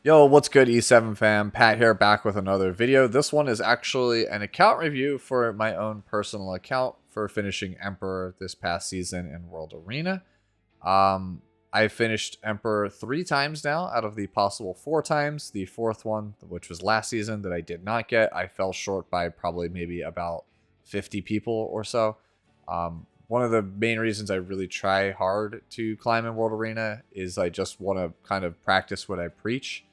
Yo, what's good, E7 fam? Pat here, back with another video. This one is actually an account review for my own personal account for finishing Emperor this past season in World Arena. I finished Emperor 3 times now out of the possible 4 times. The 4th one, which was last season, that I did not get. I fell short by probably maybe about 50 people or so. One of the main reasons I really try hard to climb in World Arena is I just want to kind of practice what I preach.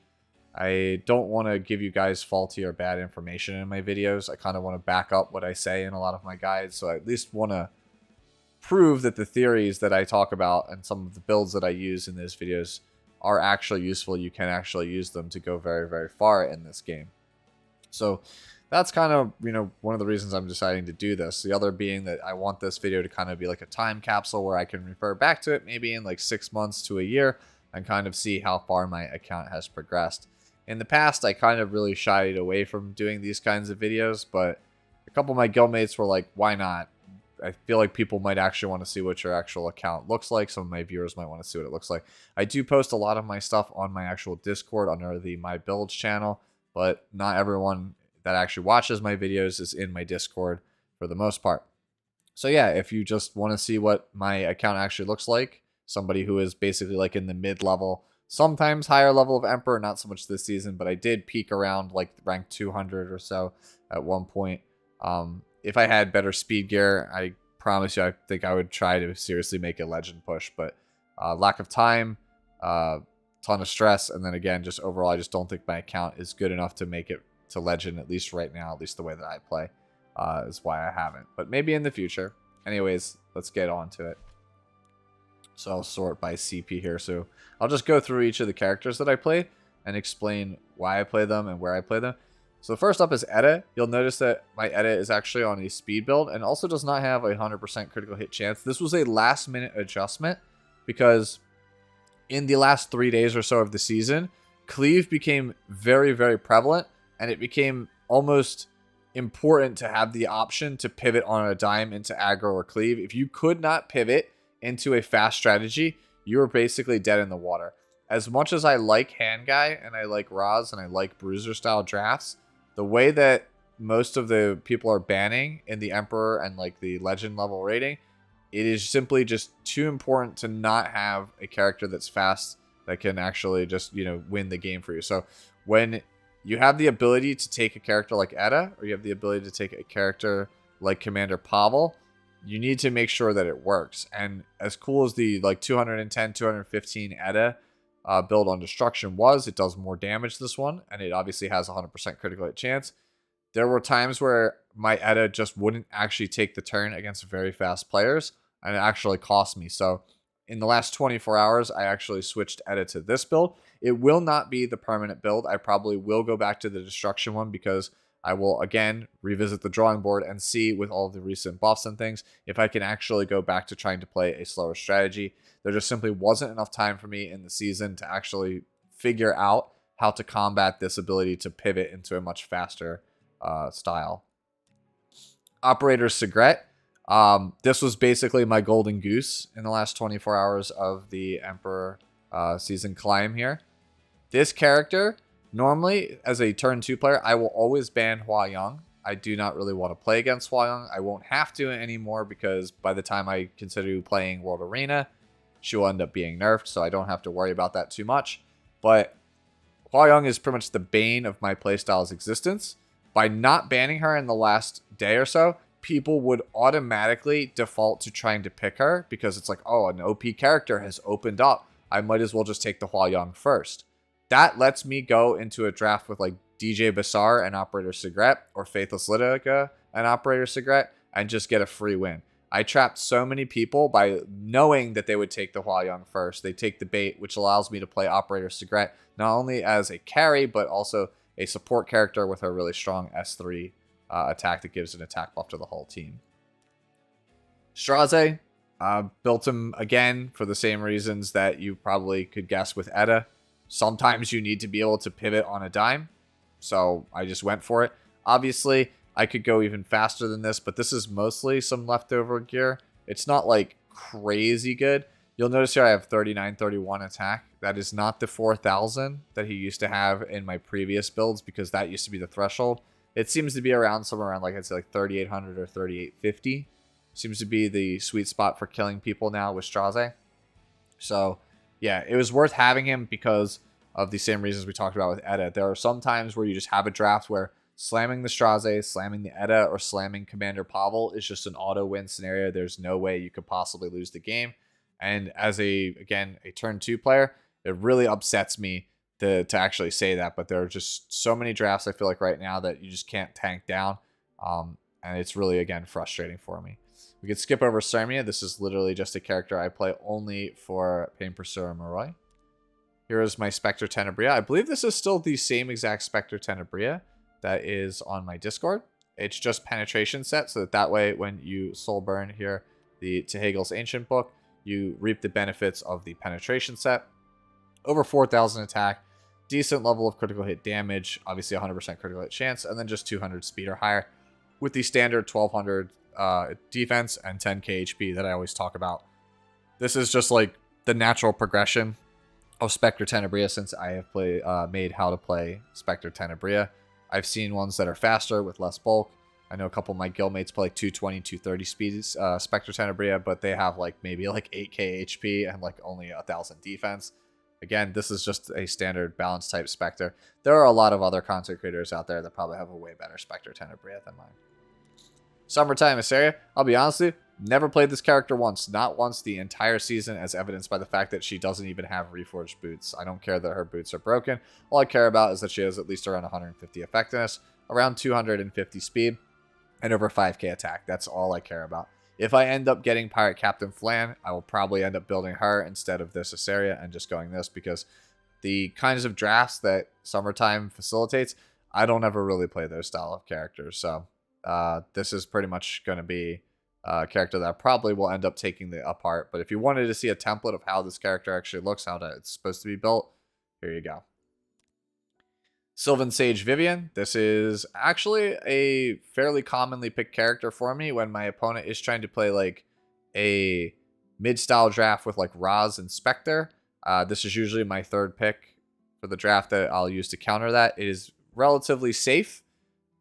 I don't want to give you guys faulty or bad information in my videos. I kind of want to back up what I say in a lot of my guides. So I at least want to prove that the theories that I talk about and some of the builds that I use in these videos are actually useful. You can actually use them to go very, very far in this game. So that's kind of, one of the reasons I'm deciding to do this. The other being that I want this video to kind of be like a time capsule where I can refer back to it maybe in like 6 months to a year and kind of see how far my account has progressed. In the past, I kind of really shied away from doing these kinds of videos, but a couple of my guildmates were like, why not? I feel like people might actually want to see what your actual account looks like. Some of my viewers might want to see what it looks like. I do post a lot of my stuff on my actual Discord under the My Builds channel, but not everyone that actually watches my videos is in my Discord for the most part. So yeah, if you just want to see what my account actually looks like, somebody who is basically like in the mid-level, sometimes higher level of Emperor, not so much this season, but I did peak around like rank 200 or so at one point. If I had better speed gear, I promise you, I think I would try to seriously make a legend push, but lack of time, ton of stress, and then again, just overall, I just don't think my account is good enough to make it to legend, at least right now, at least the way that I play, is why I haven't, but maybe in the future. Anyways, let's get on to it. So I'll sort by CP here. So I'll just go through each of the characters that I play and explain why I play them and where I play them. So first up is Etta. You'll notice that my Etta is actually on a speed build and also does not have a 100% critical hit chance. This was a last minute adjustment because in the last 3 days or so of the season, cleave became very, very prevalent, and it became almost important to have the option to pivot on a dime into aggro or cleave. If you could not pivot into a fast strategy, you are basically dead in the water. As much as I like hand guy and I like Roz and I like bruiser style drafts, the way that most of the people are banning in the Emperor and like the legend level rating, it is simply just too important to not have a character that's fast that can actually just, win the game for you. So when you have the ability to take a character like Etta, or you have the ability to take a character like Commander Pavel, you need to make sure that it works. And as cool as the like 210, 215 Etta build on destruction was, it does more damage this one, and it obviously has 100% critical hit chance. There were times where my Etta just wouldn't actually take the turn against very fast players, and it actually cost me. So in the last 24 hours, I actually switched Etta to this build. It will not be the permanent build. I probably will go back to the destruction one because I will, again, revisit the drawing board and see with all the recent buffs and things if I can actually go back to trying to play a slower strategy. There just simply wasn't enough time for me in the season to actually figure out how to combat this ability to pivot into a much faster style. Operator Sigret. This was basically my golden goose in the last 24 hours of the Emperor season climb here. This character, normally, as a turn 2 player, I will always ban Hwayoung. I do not really want to play against Hwayoung. I won't have to anymore because by the time I consider playing World Arena, she will end up being nerfed, so I don't have to worry about that too much. But Hwayoung is pretty much the bane of my playstyle's existence. By not banning her in the last day or so, people would automatically default to trying to pick her because it's like, oh, an OP character has opened up. I might as well just take the Hwayoung first. That lets me go into a draft with like DJ Basar and Operator Sigret, or Faithless Lidica and Operator Sigret, and just get a free win. I trapped so many people by knowing that they would take the Hwayoung first. They take the bait, which allows me to play Operator Sigret not only as a carry, but also a support character with a really strong S3 attack that gives an attack buff to the whole team. Straze, built him again for the same reasons that you probably could guess with Etta. Sometimes you need to be able to pivot on a dime, so I just went for it. Obviously, I could go even faster than this, but this is mostly some leftover gear. It's not like crazy good. You'll notice here I have 3931 attack. That is not the 4000 that he used to have in my previous builds, because that used to be the threshold. It seems to be around somewhere around, like I'd say, like 3800 or 3850. Seems to be the sweet spot for killing people now with Straze. So, yeah, it was worth having him because of the same reasons we talked about with Etta. There are some times where you just have a draft where slamming the Straze, slamming the Etta, or slamming Commander Pavel is just an auto-win scenario. There's no way you could possibly lose the game. And as again, a turn 2 player, it really upsets me to actually say that. But there are just so many drafts I feel like right now that you just can't tank down. And it's really, again, frustrating for me. We could skip over Serimia. This is literally just a character I play only for Pain Pursuer Moroi. Here is my Specter Tenebria. I believe this is still the same exact Specter Tenebria that is on my Discord. It's just penetration set, so that way when you soul burn here the Tehagel's Ancient Book, you reap the benefits of the penetration set. Over 4000 attack, decent level of critical hit damage, obviously 100% critical hit chance, and then just 200 speed or higher with the standard 1200 defense and 10k HP that I always talk about. This is just like the natural progression of Specter Tenebria since I have made how to play Specter Tenebria. I've seen ones that are faster with less bulk. I know a couple of my guildmates play like 220, 230 speeds Specter Tenebria, but they have like maybe like 8k HP and like only 1000 defense. Again, this is just a standard balance type Specter. There are a lot of other content creators out there that probably have a way better Specter Tenebria than mine. Summertime Iseria, I'll be honest with you, never played this character once. Not once the entire season, as evidenced by the fact that she doesn't even have reforged boots. I don't care that her boots are broken. All I care about is that she has at least around 150 effectiveness, around 250 speed, and over 5k attack. That's all I care about. If I end up getting Pirate Captain Flan, I will probably end up building her instead of this Iseria and just going this, because the kinds of drafts that Summertime facilitates, I don't ever really play those style of characters. So this is pretty much going to be a character that I probably will end up taking apart. But if you wanted to see a template of how this character actually looks, how it's supposed to be built, here you go. Sylvan Sage Vivian. This is actually a fairly commonly picked character for me when my opponent is trying to play like a mid-style draft with like Raz and Specter. This is usually my third pick for the draft that I'll use to counter that. It is relatively safe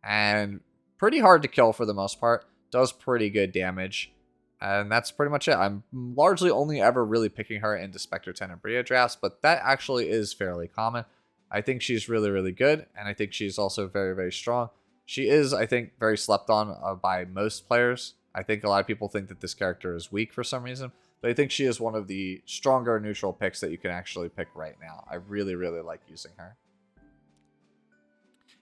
and pretty hard to kill for the most part. Does pretty good damage. And that's pretty much it. I'm largely only ever really picking her into Specter Tenebria drafts, but that actually is fairly common. I think she's really, really good, and I think she's also very, very strong. She is, I think, very slept on by most players. I think a lot of people think that this character is weak for some reason, but I think she is one of the stronger neutral picks that you can actually pick right now. I really, really like using her.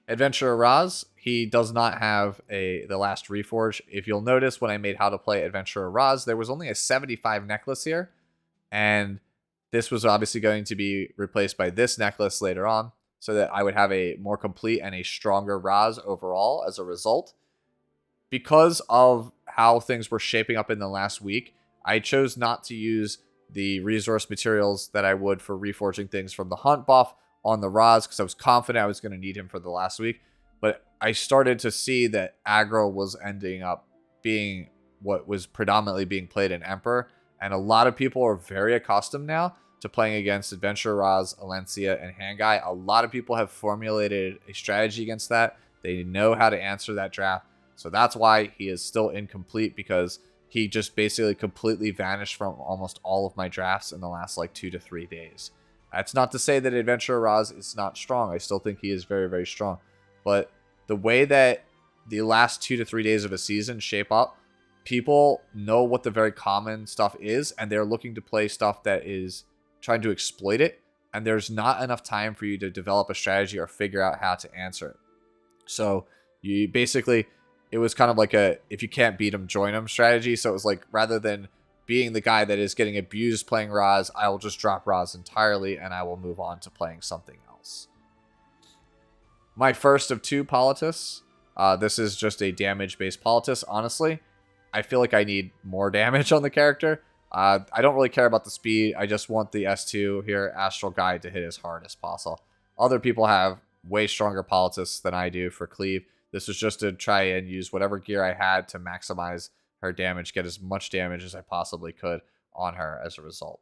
Adventurer Raz, he does not have the last reforge. If you'll notice, when I made how to play Adventurer Raz, there was only a 75 necklace here, and this was obviously going to be replaced by this necklace later on, so that I would have a more complete and a stronger Raz overall as a result. Because of how things were shaping up in the last week, I chose not to use the resource materials that I would for reforging things from the hunt buff on the Raz, because I was confident I was going to need him for the last week. But I started to see that aggro was ending up being what was predominantly being played in Emperor, and a lot of people are very accustomed now to playing against Adventurer Raz, Alencia, and Hangai. A lot of people have formulated a strategy against that. They know how to answer that draft. So that's why he is still incomplete, because he just basically completely vanished from almost all of my drafts in the last like 2 to 3 days. That's not to say that Adventurer Raz is not strong. I still think he is very, very strong. But the way that the last 2 to 3 days of a season shape up, people know what the very common stuff is, and they're looking to play stuff that is trying to exploit it, and there's not enough time for you to develop a strategy or figure out how to answer it. So you basically, it was kind of like a, if you can't beat them, join them strategy. So it was like, rather than being the guy that is getting abused playing Raz, I will just drop Raz entirely and I will move on to playing something else. My first of 2 Politis. This is just a damage-based Politis. Honestly, I feel like I need more damage on the character. I don't really care about the speed. I just want the S2 here, Astral Guide, to hit as hard as possible. Other people have way stronger Politis than I do for cleave. This was just to try and use whatever gear I had to maximize her damage, get as much damage as I possibly could on her as a result.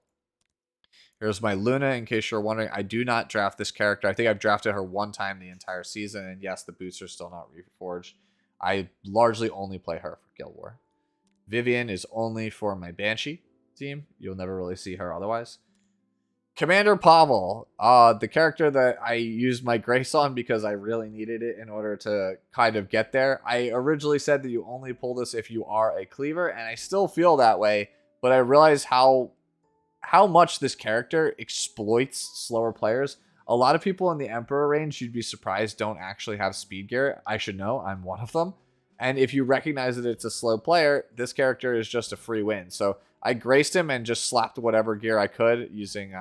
Here's my Luna, in case you're wondering. I do not draft this character. I think I've drafted her one time the entire season, and yes, the boots are still not reforged. I largely only play her for Guild War. Vivian is only for my Banshee team. You'll never really see her otherwise. Commander Pavel, the character that I used my Grace on because I really needed it in order to kind of get there. I originally said that you only pull this if you are a cleaver, and I still feel that way, but I realized how much this character exploits slower players. A lot of people in the Emperor range, you'd be surprised, don't actually have speed gear. I should know, I'm one of them. And if you recognize that it's a slow player, this character is just a free win. So I graced him and just slapped whatever gear I could using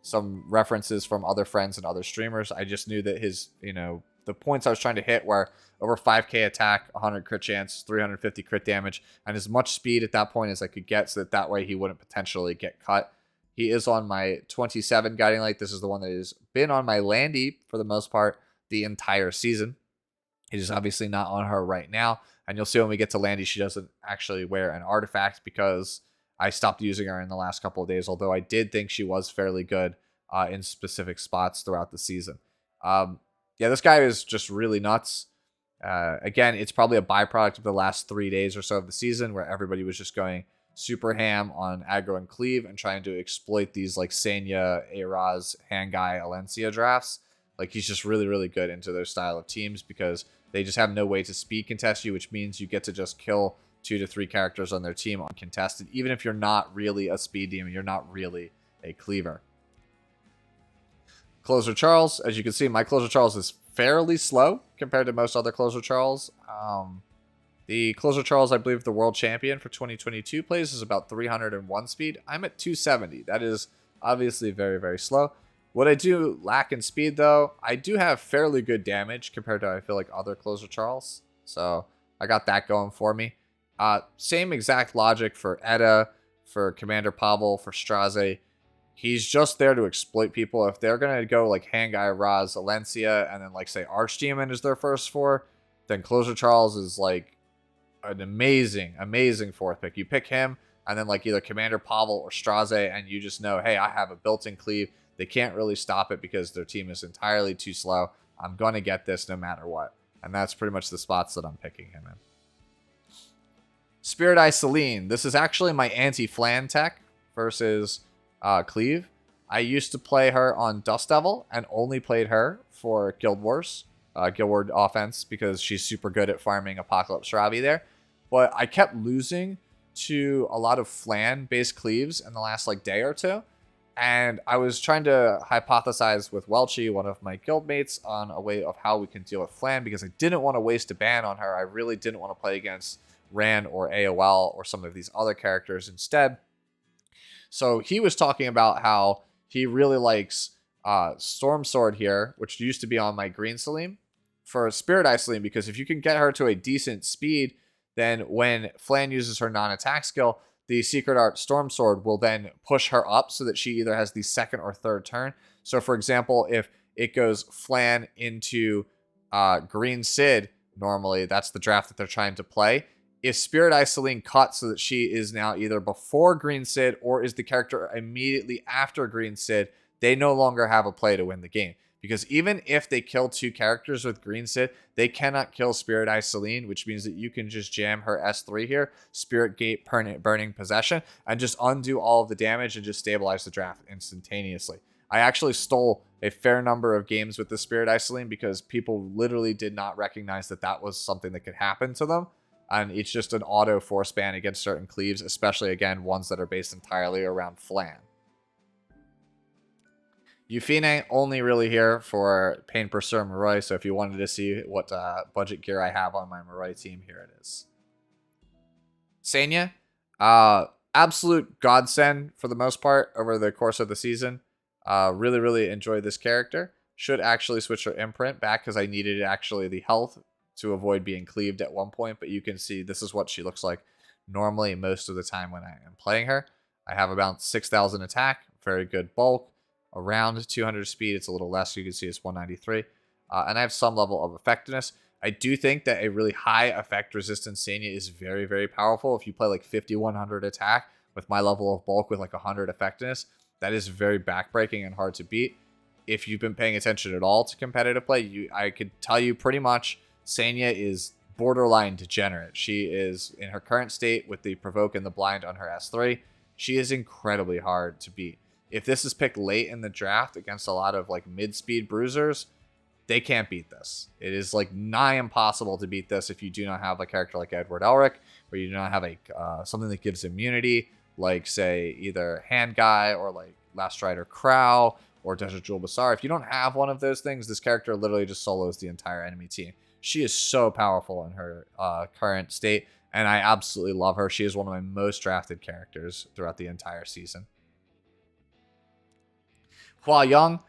some references from other friends and other streamers. I just knew that his, the points I was trying to hit were over 5k attack, 100 crit chance, 350 crit damage, and as much speed at that point as I could get, so that way he wouldn't potentially get cut. He is on my 27 Guiding Light. This is the one that has been on my Landy for the most part the entire season. He's obviously not on her right now, and you'll see when we get to Landy, she doesn't actually wear an artifact because I stopped using her in the last couple of days, although I did think she was fairly good in specific spots throughout the season. Yeah, this guy is just really nuts. Again, it's probably a byproduct of the last 3 days or so of the season where everybody was just going super ham on aggro and cleave and trying to exploit these like Senya, Araz, Hangai, Alencia drafts. Like, he's just really, really good into their style of teams because they just have no way to speed contest you, which means you get to just kill 2 to 3 characters on their team uncontested, even if you're not really a speed demon, you're not really a cleaver. Closer Charles, as you can see, my Closer Charles is fairly slow compared to most other Closer Charles. The Closer Charles, I believe the world champion for 2022 plays is about 301 speed. I'm at 270. That is obviously very, very slow. What I do lack in speed, though, I do have fairly good damage compared to, I feel like, other Closer Charles. So I got that going for me. Same exact logic for Etta, for Commander Pavel, for Straze. He's just there to exploit people. If they're going to go like Hangai, Raz, Alencia, and then like say Archdemon is their first 4, then Closer Charles is like an amazing, amazing 4th pick. You pick him, and then like either Commander Pavel or Straze, and you just know, hey, I have a built-in cleave. They can't really stop it because their team is entirely too slow. I'm going to get this no matter what. And that's pretty much the spots that I'm picking him in. Spirit Eye Celine. This is actually my anti-flan tech versus cleave. I used to play her on Dust Devil and only played her for Guild Wars. Guild War offense because she's super good at farming Apocalypse Ravi there. But I kept losing to a lot of flan-based cleaves in the last like day or two. And I was trying to hypothesize with Welchie, one of my guildmates, on a way of how we can deal with flan because I didn't want to waste a ban on her. I really didn't want to play against Ran or AOL or some of these other characters instead. So he was talking about how he really likes Storm Sword here, which used to be on my Green Celine, for Spirit Eye Celine, because if you can get her to a decent speed, then when Flan uses her non-attack skill, the Secret Art Storm Sword will then push her up so that she either has the 2nd or 3rd turn. So for example, if it goes Flan into Green Sid, normally that's the draft that they're trying to play. If Spirit Eye Celine cuts so that she is now either before Green Sid or is the character immediately after Green Sid, they no longer have a play to win the game. Because even if they kill 2 characters with Green Sid, they cannot kill Spirit Eye Celine, which means that you can just jam her S3 here, Spirit Gate Burning Possession, and just undo all of the damage and just stabilize the draft instantaneously. I actually stole a fair number of games with the Spirit Eye Celine because people literally did not recognize that that was something that could happen to them. And it's just an auto force ban against certain cleaves, especially, again, ones that are based entirely around flan. Eufine only really here for Pain Pursuer Maroi, so if you wanted to see what budget gear I have on my Maroi team, here it is. Senya, absolute godsend for the most part over the course of the season. Really, really enjoyed this character. Should actually switch her imprint back because I needed actually the health to avoid being cleaved at one point, but you can see this is what she looks like normally most of the time when I am playing her. I have about 6,000 attack, very good bulk, around 200 speed. It's a little less, you can see it's 193, and I have some level of effectiveness. I do think that a really high effect resistance Senya is very, very powerful. If you play like 5,100 attack with my level of bulk with like 100 effectiveness, that is very backbreaking and hard to beat. If you've been paying attention at all to competitive play, I could tell you pretty much Senya is borderline degenerate. She is, in her current state with the Provoke and the Blind on her S3, she is incredibly hard to beat. If this is picked late in the draft against a lot of like mid-speed bruisers, they can't beat this. It is like nigh impossible to beat this if you do not have a character like Edward Elric, or you do not have a something that gives immunity, like say either Hand Guy or like Last Rider Crow or Desert Jewel Basar. If you don't have one of those things, this character literally just solos the entire enemy team. She is so powerful in her current state, and I absolutely love her. She is one of my most drafted characters throughout the entire season. Hwayoung,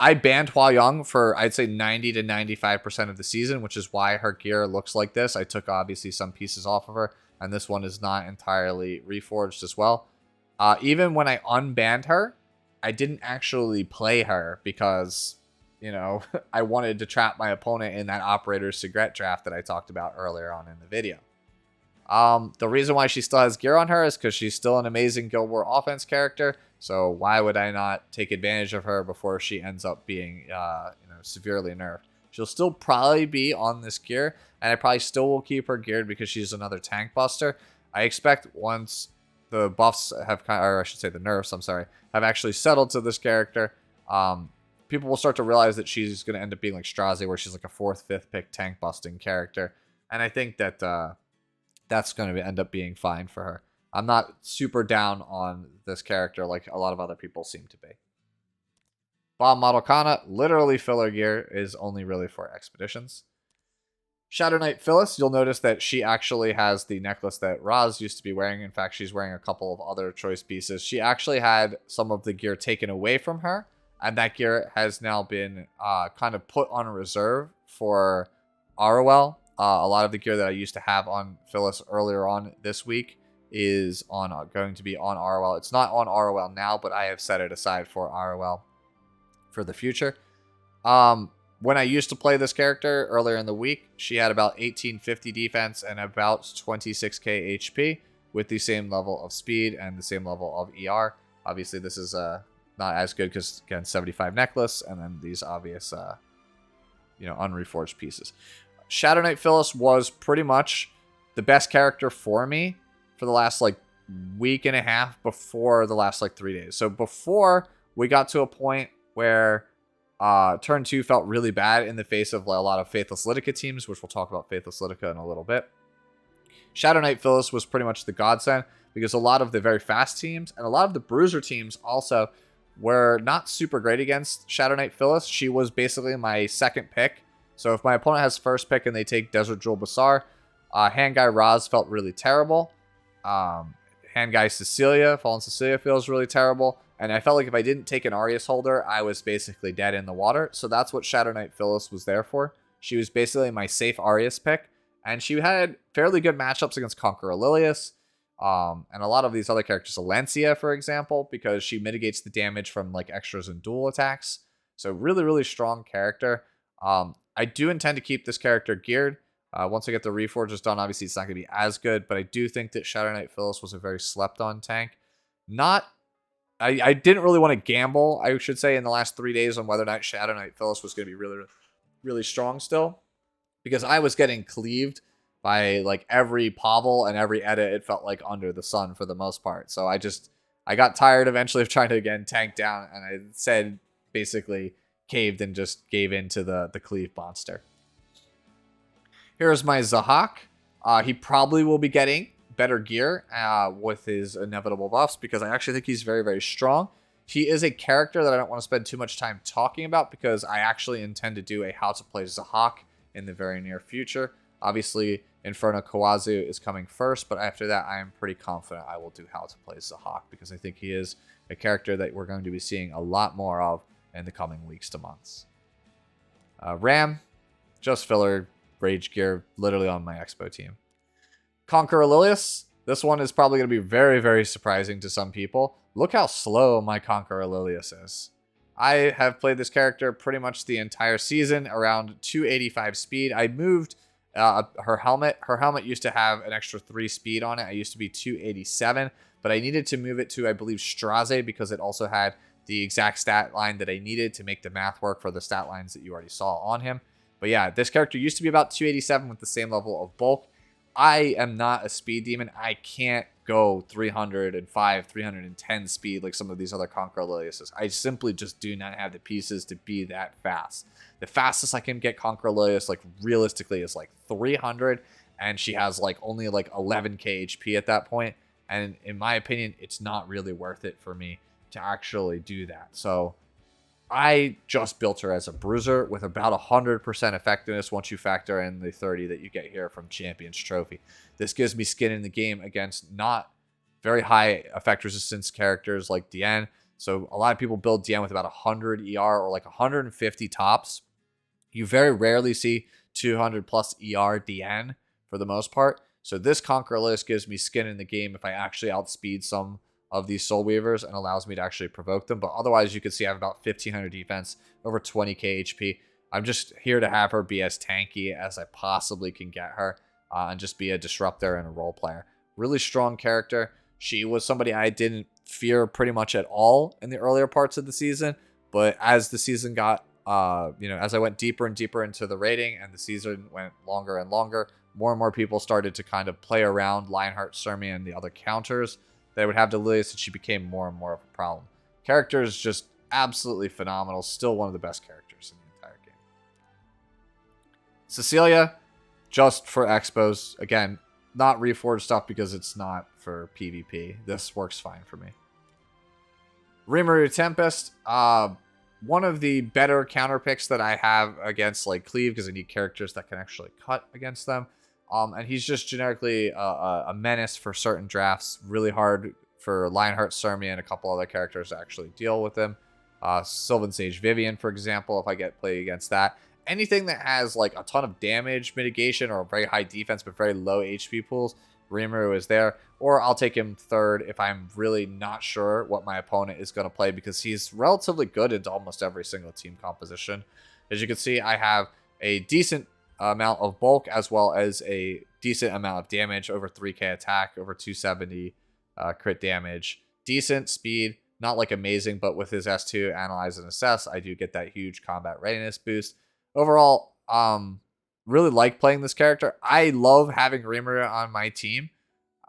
I banned Hwayoung for, I'd say, 90 to 95% of the season, which is why her gear looks like this. I took, obviously, some pieces off of her, and this one is not entirely reforged as well. Even when I unbanned her, I didn't actually play her because, you know, I wanted to trap my opponent in that Operator Sigret draft that I talked about earlier on in the video. The reason why she still has gear on her is because she's still an amazing Guild War offense character. So why would I not take advantage of her before she ends up being, severely nerfed? She'll still probably be on this gear, and I probably still will keep her geared because she's another tank buster. I expect once the buffs have or I should say the nerfs, I'm sorry, have actually settled to this character, people will start to realize that she's going to end up being like Straze, where she's like a 4th, 5th pick tank busting character. And I think that that's going to end up being fine for her. I'm not super down on this character like a lot of other people seem to be. Bomb Model Kana, literally filler gear, is only really for expeditions. Shadow Knight Phyllis, you'll notice that she actually has the necklace that Raz used to be wearing. In fact, she's wearing a couple of other choice pieces. She actually had some of the gear taken away from her, and that gear has now been kind of put on reserve for Arowell. A lot of the gear that I used to have on Phyllis earlier on this week is going to be on Arowell. It's not on Arowell now, but I have set it aside for Arowell for the future. When I used to play this character earlier in the week, she had about 1850 defense and about 26k HP with the same level of speed and the same level of ER. Obviously, this is not as good because, again, 75 necklace and then these obvious, unreforged pieces. Shadow Knight Phyllis was pretty much the best character for me for the last, week and a half before the last, 3 days. So before we got to a point where turn 2 felt really bad in the face of a lot of Faithless Lidica teams, which we'll talk about Faithless Lidica in a little bit. Shadow Knight Phyllis was pretty much the godsend because a lot of the very fast teams and a lot of the bruiser teams also were not super great against Shadow Knight Phyllis. She was basically my second pick. So if my opponent has first pick and they take Desert Jewel Basar, Hand Guy Raz felt really terrible. Hand Guy Cecilia, Fallen Cecilia feels really terrible. And I felt like if I didn't take an Arius holder, I was basically dead in the water. So that's what Shadow Knight Phyllis was there for. She was basically my safe Arius pick. And she had fairly good matchups against Conqueror Lilias. And a lot of these other characters, Alencia, for example, because she mitigates the damage from extras and dual attacks. So really, really strong character. I do intend to keep this character geared. Once I get the reforges done, obviously it's not going to be as good. But I do think that Shadow Knight Phyllis was a very slept-on tank. I didn't really want to gamble, I should say, in the last 3 days on whether or not Shadow Knight Phyllis was going to be really, really strong still. Because I was getting cleaved by every Pavel and every Etta, it felt like, under the sun for the most part. So I got tired eventually of trying to, again, tank down. And I said, basically, caved and just gave in to the cleave monster. Here's my Zahak. He probably will be getting better gear with his inevitable buffs because I actually think he's very, very strong. He is a character that I don't want to spend too much time talking about because I actually intend to do a how to play Zahak in the very near future. Obviously, Inferno Kawazu is coming first, but after that, I am pretty confident I will do how to play Zahak because I think he is a character that we're going to be seeing a lot more of in the coming weeks to months. Ram, just filler rage gear, literally on my Expo team. Conqueror Lilias. This one is probably going to be very, very surprising to some people. Look how slow my Conqueror Lilias is. I have played this character pretty much the entire season, around 285 speed. I moved Her helmet used to have an extra 3 speed on it. I used to be 287, but I needed to move it to, I believe, Straze, because it also had the exact stat line that I needed to make the math work for the stat lines that you already saw on him. But yeah, this character used to be about 287 with the same level of bulk. I am not a speed demon. I can't go 305, 310 speed like some of these other Conqueror Lilias. I simply just do not have the pieces to be that fast. The fastest I can get Conqueror Lilias, like, realistically, is like 300, and she has like only like 11k HP at that point. And in my opinion, it's not really worth it for me to actually do that. So I just built her as a bruiser with about 100% effectiveness once you factor in the 30 that you get here from Champion's Trophy. This gives me skin in the game against not very high effect resistance characters like Diene. So a lot of people build Diene with about 100 ER or like 150 tops. You very rarely see 200 plus ER Diene for the most part. So this Conqueror list gives me skin in the game if I actually outspeed some of these Soul Weavers and allows me to actually provoke them. But otherwise, you can see I have about 1500 defense, over 20k HP. I'm just here to have her be as tanky as I possibly can get her, and just be a disruptor and a role player. Really strong character. She was somebody I didn't fear pretty much at all in the earlier parts of the season, but as the season got, as I went deeper and deeper into the rating and the season went longer and longer, more and more people started to kind of play around Lionheart, Serimia, and the other counters they would have to Lilias, and she became more and more of a problem. Character is just absolutely phenomenal. Still one of the best characters in the entire game. Cecilia, just for expos. Again, not reforged stuff because it's not for PvP. This works fine for me. Rimuru Tempest, one of the better counter picks that I have against like Cleave, because I need characters that can actually cut against them. And he's just generically a menace for certain drafts. Really hard for Lionheart, Serimia, and a couple other characters to actually deal with him. Sylvan Sage Vivian, for example, if I get played against that. Anything that has like a ton of damage mitigation or very high defense but very low HP pools, Rimuru is there. Or I'll take him third if I'm really not sure what my opponent is going to play, because he's relatively good into almost every single team composition. As you can see, I have a decent amount of bulk as well as a decent amount of damage, over 3k attack, over 270 crit damage, decent speed, not like amazing, but with his S2 analyze and assess, I do get that huge combat readiness boost. Overall, really like playing this character. I love having Rimuru on my team.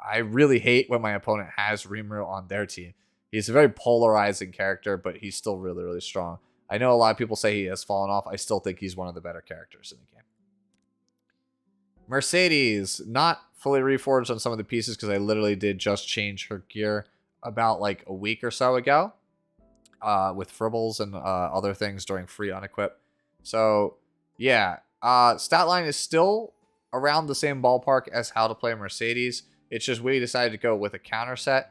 I really hate when my opponent has Rimuru on their team. He's a very polarizing character, but he's still really, really strong. I know a lot of people say he has fallen off. I still think he's one of the better characters in the game. Mercedes, not fully reforged on some of the pieces because I literally did just change her gear about like a week or so ago with fribbles and other things during free unequip. So yeah, stat line is still around the same ballpark as how to play Mercedes. It's just we decided to go with a counter set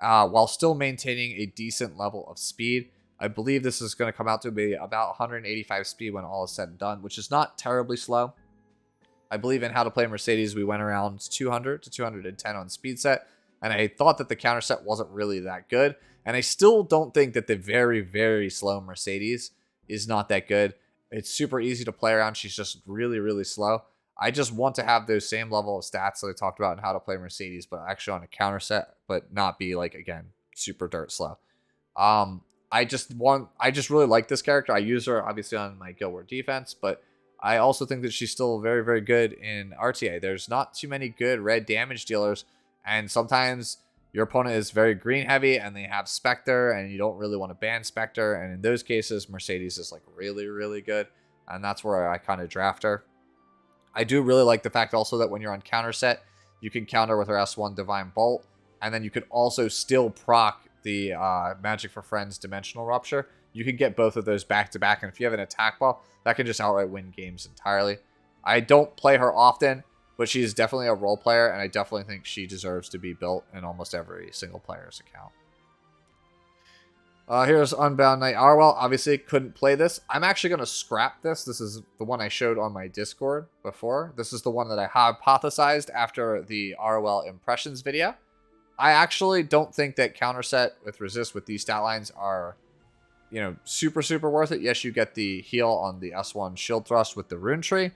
while still maintaining a decent level of speed. I believe this is going to come out to be about 185 speed when all is said and done, which is not terribly slow. I believe in how to play Mercedes, we went around 200 to 210 on speed set, and I thought that the counter set wasn't really that good, and I still don't think that the very, very slow Mercedes is not that good. It's super easy to play around. She's just really, really slow. I just want to have those same level of stats that I talked about in how to play Mercedes, but actually on a counter set, but not be like, again, super dirt slow. I just really like this character. I use her obviously on my Guild War defense, but I also think that she's still very, very good in RTA. There's not too many good red damage dealers, and sometimes your opponent is very green heavy and they have Specter and you don't really want to ban Specter, and in those cases Mercedes is like really, really good, and that's where I kind of draft her. I do really like the fact also that when you're on counter set, you can counter with her S1 Divine Bolt, and then you could also still proc the Magic for Friends Dimensional Rupture. You can get both of those back to back, and if you have an attack ball, that can just outright win games entirely. I don't play her often, but she's definitely a role player, and I definitely think she deserves to be built in almost every single player's account. Here's Unbound Knight Arowell. Obviously, couldn't play this. I'm actually going to scrap this. This is the one I showed on my Discord before. This is the one that I hypothesized after the Arowell Impressions video. I actually don't think that counter set with resist with these stat lines are, super, super worth it. Yes, you get the heal on the S1 shield thrust with the rune tree,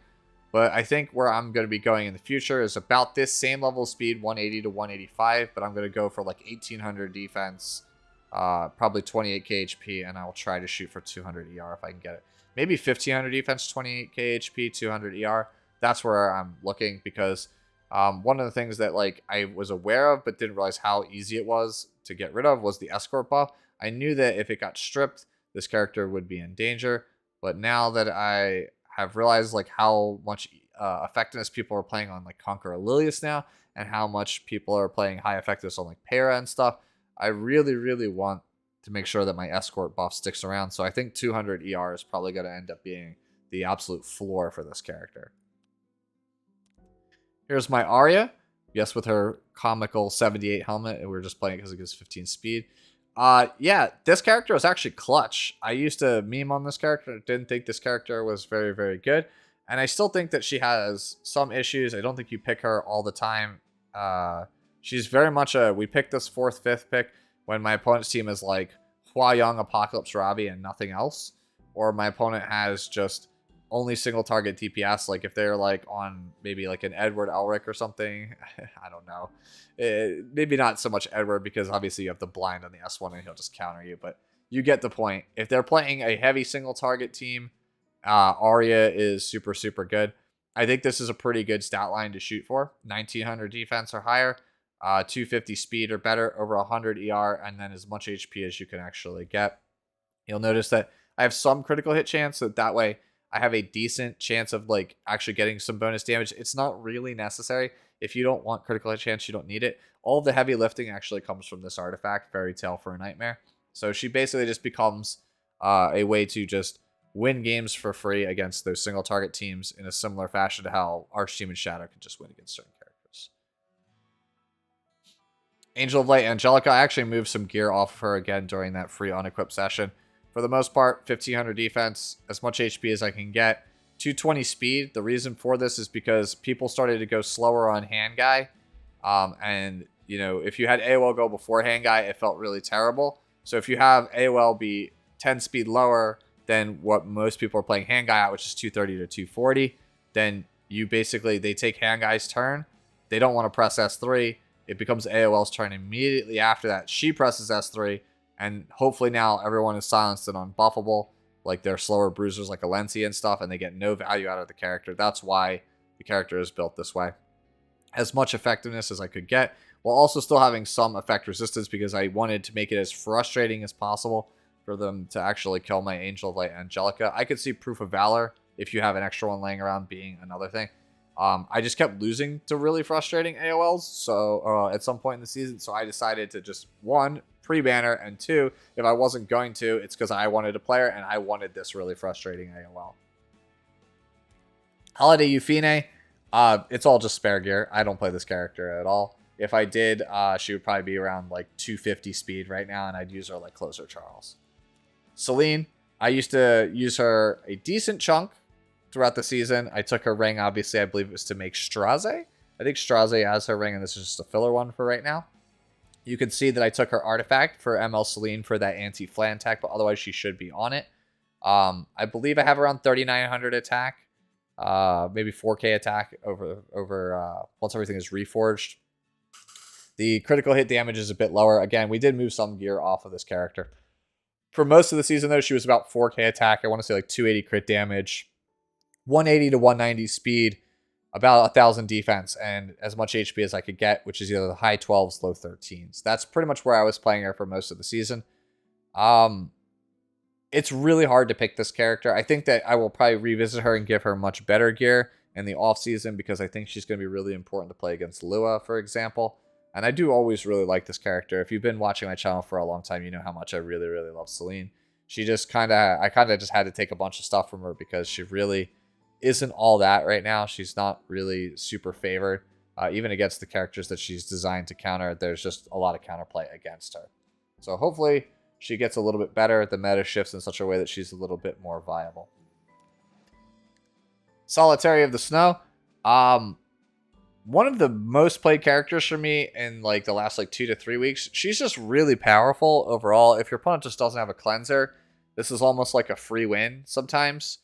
But I think where I'm going to be going in the future is about this same level of speed, 180 to 185, but I'm going to go for like 1800 defense, probably 28k HP, and I will try to shoot for 200 ER if I can get it. Maybe 1500 defense, 28k HP, 200 ER. That's where I'm looking, because one of the things that like I was aware of but didn't realize how easy it was to get rid of was the escort buff. I knew that if it got stripped, this character would be in danger, but now that I have realized like how much effectiveness people are playing on like Conqueror Lilias now, and how much people are playing high effectiveness on like Peira and stuff, I really, really want to make sure that my escort buff sticks around. So I think 200 ER is probably going to end up being the absolute floor for this character. Here's my Arya. Yes, with her comical 78 helmet, and we were just playing it because it gives 15 speed. Yeah, this character was actually clutch. I used to meme on this character. Didn't think this character was very, very good. And I still think that she has some issues. I don't think you pick her all the time. She's very much we pick this 4th, 5th pick when my opponent's team is like Hwayoung, Apocalypse, Robbie, and nothing else. Or my opponent has just only single target DPS. Like if they're like on maybe like an Edward Elric or something. I don't know. Maybe not so much Edward, because obviously you have the blind on the S1 and he'll just counter you. But you get the point. If they're playing a heavy single target team, Arya is super, super good. I think this is a pretty good stat line to shoot for. 1900 defense or higher, 250 speed or better, over 100 ER, and then as much HP as you can actually get. You'll notice that I have some critical hit chance, so that way I have a decent chance of like actually getting some bonus damage. It's not really necessary. If you don't want critical hit chance, you don't need it. All of the heavy lifting actually comes from this artifact, Fairy Tale for a Nightmare. So she basically just becomes a way to just win games for free against those single target teams in a similar fashion to how Archdemon Shadow can just win against certain characters. Angel of Light Angelica, I actually moved some gear off of her again during that free unequipped session. For the most part, 1500 defense, as much HP as I can get. 220 speed. The reason for this is because people started to go slower on hand guy. And, you know, if you had AOL go before hand guy, it felt really terrible. So if you have AOL be 10 speed lower than what most people are playing hand guy at, which is 230 to 240, then you basically, they take hand guy's turn. They don't want to press S3. It becomes AOL's turn immediately after that. She presses S3. And hopefully now everyone is silenced and unbuffable, like their slower bruisers like Alensi and stuff, and they get no value out of the character. That's why the character is built this way. As much effectiveness as I could get, while also still having some effect resistance, because I wanted to make it as frustrating as possible for them to actually kill my Angel of Light Angelica. I could see Proof of Valor, if you have an extra one laying around, being another thing. I just kept losing to really frustrating AOLs so at some point in the season, so I decided to just, one, pre-banner, and two, if I wasn't going to, it's because I wanted to play her and I wanted this really frustrating AOL. Holiday Eufine, it's all just spare gear. I don't play this character at all. If I did, she would probably be around like 250 speed right now, and I'd use her like Closer Charles. Celine, I used to use her a decent chunk throughout the season. I took her ring, obviously, I believe it was to make Straze. I think Straze has her ring, and this is just a filler one for right now. You can see that I took her artifact for ML Celine for that anti-flan attack, but otherwise she should be on it. I believe I have around 3,900 attack, maybe 4k attack over once everything is reforged. The critical hit damage is a bit lower. Again, we did move some gear off of this character. For most of the season, though, she was about 4k attack. I want to say like 280 crit damage, 180 to 190 speed, about 1,000 defense, and as much HP as I could get, which is either the high 12s, low 13s. That's pretty much where I was playing her for most of the season. It's really hard to pick this character. I think that I will probably revisit her and give her much better gear in the off season, because I think she's going to be really important to play against Lua, for example. And I do always really like this character. If you've been watching my channel for a long time, you know how much I really, really love Celine. She just I kind of just had to take a bunch of stuff from her because she really isn't all that right now. She's not really super favored. Even against the characters that she's designed to counter, there's just a lot of counterplay against her. So hopefully she gets a little bit better. The meta shifts in such a way that she's a little bit more viable. Solitaria of the Snow. One of the most played characters for me in like the last like 2 to 3 weeks. She's just really powerful overall. If your opponent just doesn't have a cleanser, this is almost like a free win sometimes.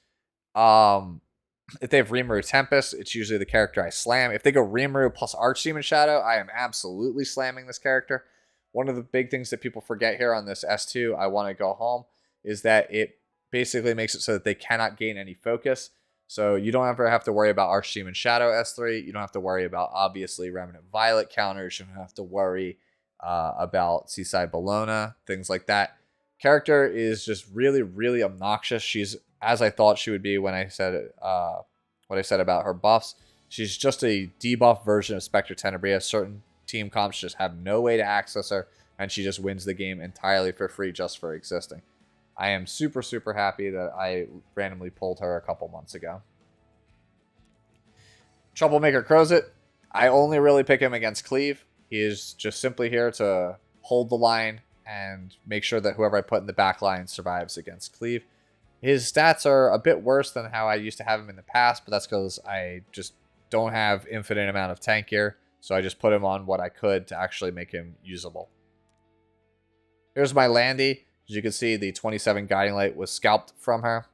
If they have Rimuru Tempest, it's usually the character I slam. If they go Rimuru plus Archdemon Shadow, I am absolutely slamming this character. One of the big things that people forget here on this S2, I want to go home, is that it basically makes it so that they cannot gain any focus. So you don't ever have to worry about Archdemon Shadow S3. You don't have to worry about, obviously, Remnant Violet counters. You don't have to worry about Seaside Bologna, things like that. Character is just really, really obnoxious. She's as I thought she would be when I said what I said about her buffs. She's just a debuff version of Specter Tenebria. Certain team comps just have no way to access her, and she just wins the game entirely for free just for existing. I am super, super happy that I randomly pulled her a couple months ago. Troublemaker Crozet. I only really pick him against Cleave. He is just simply here to hold the line and make sure that whoever I put in the back line survives against Cleave. His stats are a bit worse than how I used to have him in the past, but that's because I just don't have infinite amount of tank gear, so I just put him on what I could to actually make him usable. Here's my Landy. As you can see, the 27 Guiding Light was scalped from her.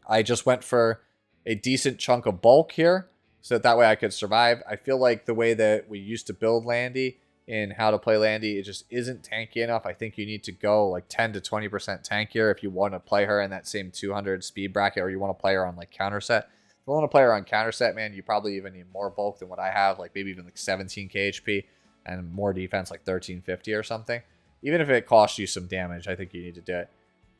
I just went for a decent chunk of bulk here, so that way I could survive. I feel like the way that we used to build Landy in how to play Landy, it just isn't tanky enough. I think you need to go like 10 to 20% tankier if you want to play her in that same 200 speed bracket, or you want to play her on like counter set. If you want to play her on counter set, man, you probably even need more bulk than what I have, like maybe even like 17k HP and more defense, like 1350 or something. Even if it costs you some damage, I think you need to do it.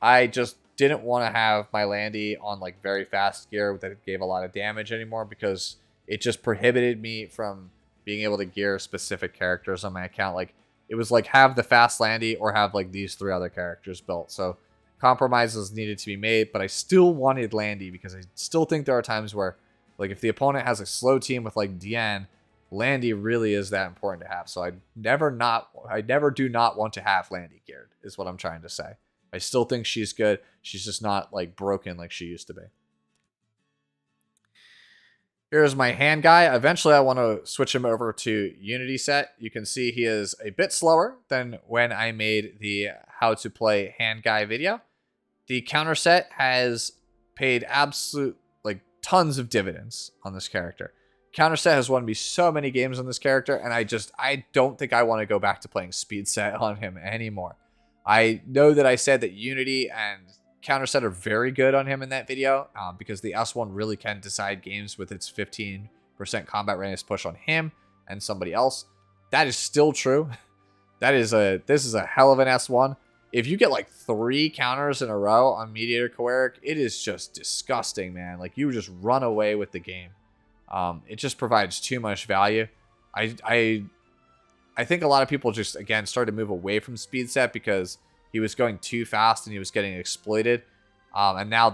I just didn't want to have my Landy on like very fast gear that gave a lot of damage anymore, because it just prohibited me from being able to gear specific characters on my account. Like, it was like, have the fast Landy or have like these 3 other characters built. So compromises needed to be made, but I still wanted Landy because I still think there are times where, like, if the opponent has a slow team with like Diene, Landy really is that important to have. So I never do not want to have Landy geared, is what I'm trying to say. I still think she's good. She's just not like broken like she used to be. Here's my hand guy. Eventually, I want to switch him over to Unity set. You can see he is a bit slower than when I made the how to play hand guy video. The counter set has paid absolute, like, tons of dividends on this character. Counter set has won me so many games on this character, and I don't think I want to go back to playing speed set on him anymore. I know that I said that Unity and counter set are very good on him in that video, because the S1 really can decide games with its 15% combat readiness push on him and somebody else. That is still true. This is a hell of an S1. If you get like 3 counters in a row on Mediator Kawerik, it is just disgusting, man. Like, you just run away with the game. It just provides too much value. I think a lot of people just, again, started to move away from speed set because he was going too fast and he was getting exploited. And now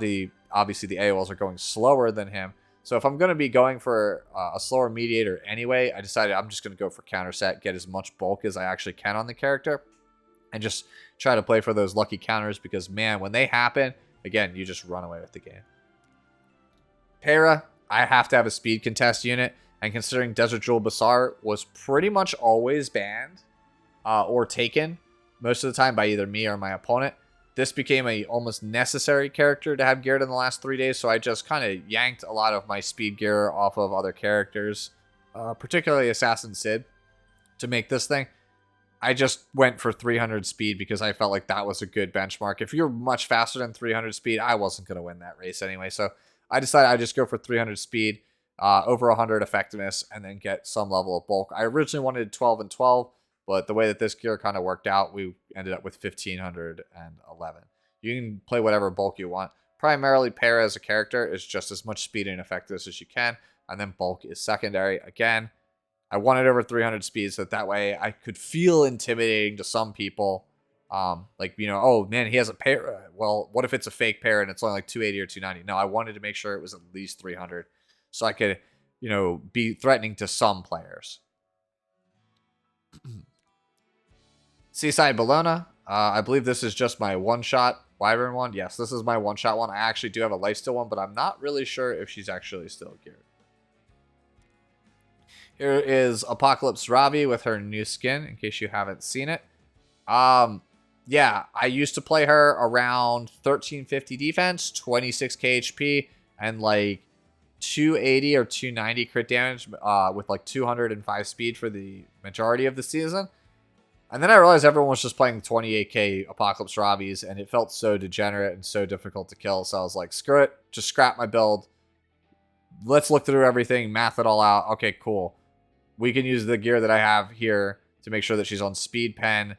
obviously the AOLs are going slower than him. So if I'm going to be going for a slower mediator anyway, I decided I'm just going to go for counter set, get as much bulk as I actually can on the character, and just try to play for those lucky counters, because, man, when they happen, again, you just run away with the game. Peira, I have to have a speed contest unit, and considering Desert Jewel Basar was pretty much always banned or taken most of the time by either me or my opponent, this became a almost necessary character to have geared in the last 3 days, so I just kind of yanked a lot of my speed gear off of other characters, particularly Assassin Sid, to make this thing. I just went for 300 speed because I felt like that was a good benchmark. If you're much faster than 300 speed, I wasn't going to win that race anyway, so I decided I'd just go for 300 speed, over 100 effectiveness, and then get some level of bulk. I originally wanted 12 and 12, but the way that this gear kind of worked out, we ended up with 1511. You can play whatever bulk you want. Primarily, Peira as a character is just as much speed and effectiveness as you can, and then bulk is secondary. Again, I wanted over 300 speed so that way I could feel intimidating to some people. Like, you know, oh man, he has a Peira. Well, what if it's a fake Peira and it's only like 280 or 290? No, I wanted to make sure it was at least 300 so I could, you know, be threatening to some players. Seaside Bologna. I believe this is just my one-shot Wyvern one. Yes, this is my one-shot one. I actually do have a lifesteal one, but I'm not really sure if she's actually still geared. Here is Apocalypse Ravi with her new skin, in case you haven't seen it. Yeah, I used to play her around 1350 defense, 26k HP, and like 280 or 290 crit damage with like 205 speed for the majority of the season. And then I realized everyone was just playing 28k Apocalypse Ravis, and it felt so degenerate and so difficult to kill. So I was like, screw it, just scrap my build. Let's look through everything, math it all out. Okay, cool. We can use the gear that I have here to make sure that she's on speed pen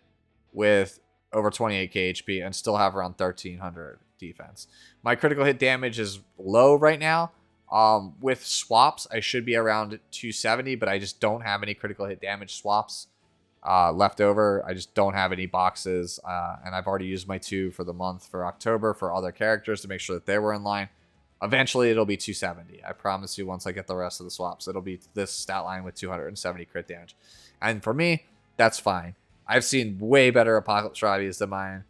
with over 28k HP and still have around 1300 defense. My critical hit damage is low right now. With swaps, I should be around 270, but I just don't have any critical hit damage swaps left over. I just don't have any boxes, and I've already used my 2 for the month for October for other characters to make sure that they were in line. Eventually, it'll be 270. I promise you, once I get the rest of the swaps, it'll be this stat line with 270 crit damage. And for me, that's fine. I've seen way better Apocalypse Ravis than mine.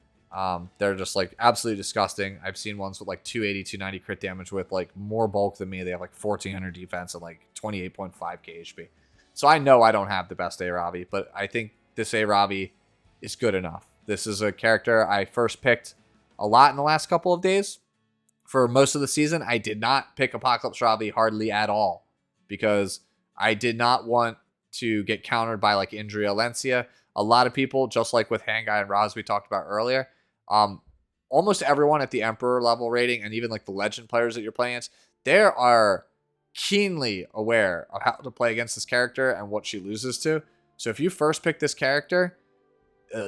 They're just like absolutely disgusting. I've seen ones with like 280, 290 crit damage with like more bulk than me. They have like 1400 defense and like 28.5k HP. So I know I don't have the best A-Ravi, but I think this A-Ravi is good enough. This is a character I first picked a lot in the last couple of days. For most of the season, I did not pick Apocalypse Ravi hardly at all because I did not want to get countered by like Indria Alencia. A lot of people, just like with Hangai and Raz we talked about earlier, almost everyone at the Emperor level rating and even like the Legend players that you're playing against, they are keenly aware of how to play against this character and what she loses to. So if you first pick this character,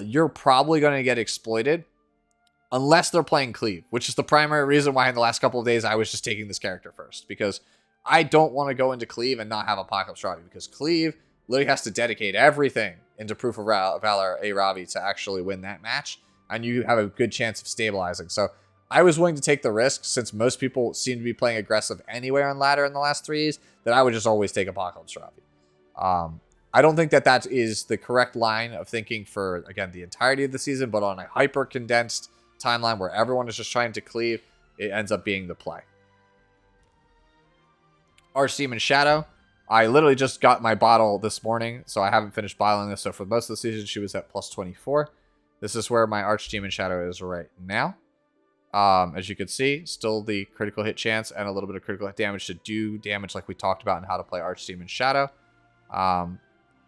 you're probably going to get exploited unless they're playing Cleave, which is the primary reason why in the last couple of days I was just taking this character first, because I don't want to go into Cleave and not have Apocalypse Ravi, because Cleave literally has to dedicate everything into Proof of Valor A-Ravi to actually win that match, and you have a good chance of stabilizing. So I was willing to take the risk, since most people seem to be playing aggressive anywhere on ladder in the last 3 days, that I would just always take Apocalypse Ravi. I don't think that that is the correct line of thinking for, again, the entirety of the season, but on a hyper-condensed timeline where everyone is just trying to cleave, it ends up being the play. Archdemon Shadow. I literally just got my bottle this morning, so I haven't finished bottling this. So for most of the season, she was at plus 24. This is where my Archdemon Shadow is right now. As you can see, still the critical hit chance and a little bit of critical hit damage to do damage like we talked about in how to play Archdemon Shadow.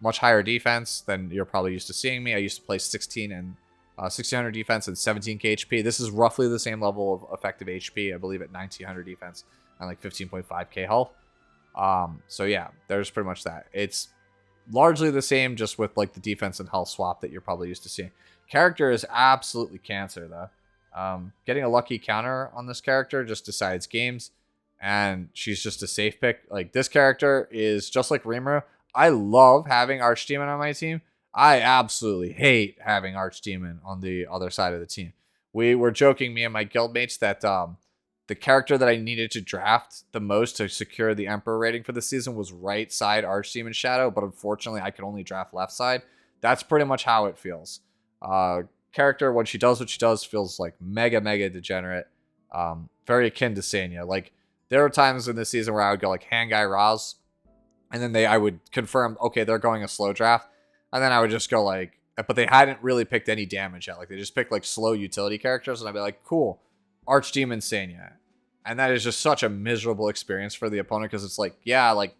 Much higher defense than you're probably used to seeing me. I used to play 16 and 1600 defense and 17k HP. This is roughly the same level of effective HP, I believe, at 1900 defense and like 15.5k health. So yeah, there's pretty much that. It's largely the same, just with like the defense and health swap that you're probably used to seeing. Character is absolutely cancer though. Getting a lucky counter on this character just decides games, and she's just a safe pick. Like, this character is just like Rimuru. I love having Archdemon on my team. I absolutely hate having Archdemon on the other side of the team. We were joking, me and my guildmates, that the character that I needed to draft the most to secure the Emperor rating for the season was right side Archdemon Shadow, but unfortunately I could only draft left side. That's pretty much how it feels. Character, when she does what she does, feels like mega degenerate. Very akin to Senya. Like, there are times in this season where I would go like Hangai Raz, and then I would confirm, okay, they're going a slow draft. And then I would just go like, but they hadn't really picked any damage yet. Like, they just picked like slow utility characters. And I'd be like, cool, Archdemon Senya. And that is just such a miserable experience for the opponent, because it's like, yeah, like,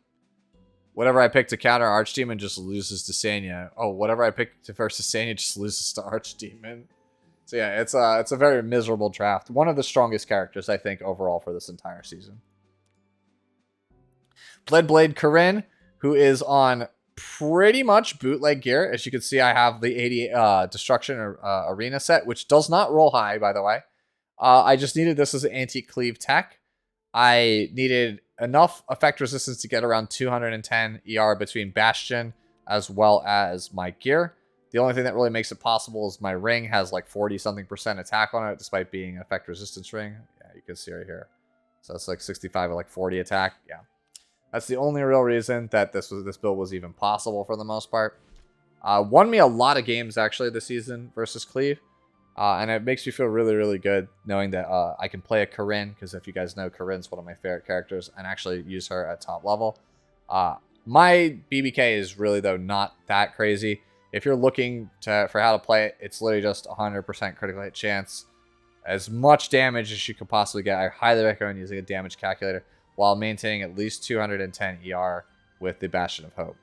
whatever I pick to counter Archdemon just loses to Senya. Oh, whatever I pick to versus Senya just loses to Archdemon. So yeah, it's a very miserable draft. One of the strongest characters, I think, overall for this entire season. Blade Corinne, who is on pretty much bootleg gear. As you can see, I have the 80 Destruction Arena set, which does not roll high, by the way. I just needed this as an anti-cleave tech. I needed enough effect resistance to get around 210 ER between Bastion as well as my gear. The only thing that really makes it possible is my ring has like 40-something% attack on it, despite being an effect resistance ring. Yeah, you can see right here. So it's like 65 or like 40 attack. Yeah. That's the only real reason that this build was even possible for the most part. Won me a lot of games actually this season versus Cleave. And it makes me feel really good knowing that I can play a Corinne, because if you guys know, Corinne's one of my favorite characters, and actually use her at top level. My BBK is really, though, not that crazy. If you're looking for how to play it, it's literally just 100% critical hit chance. As much damage as you could possibly get. I highly recommend using a damage calculator. while maintaining at least 210 ER with the Bastion of Hope.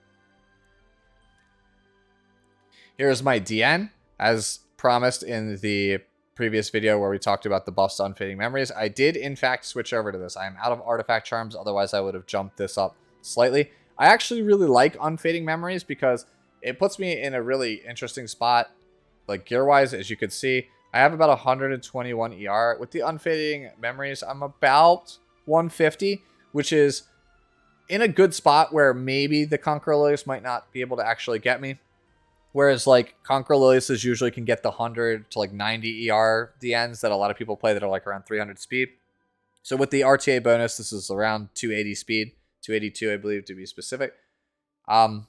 Here's my DN. As promised in the previous video where we talked about the buffs to Unfading Memories, I did in fact switch over to this. I am out of Artifact Charms, otherwise I would have jumped this up slightly. I actually really like Unfading Memories because it puts me in a really interesting spot. Like gear-wise, as you can see, I have about 121 ER. With the Unfading Memories, I'm about 150, which is in a good spot where maybe the Conqueror Lilias might not be able to actually get me. Whereas, like, Conqueror Lilias usually can get the 100 to, like, 90 ER DNs that a lot of people play that are, like, around 300 speed. So with the RTA bonus, this is around 280 speed. 282, I believe, to be specific. I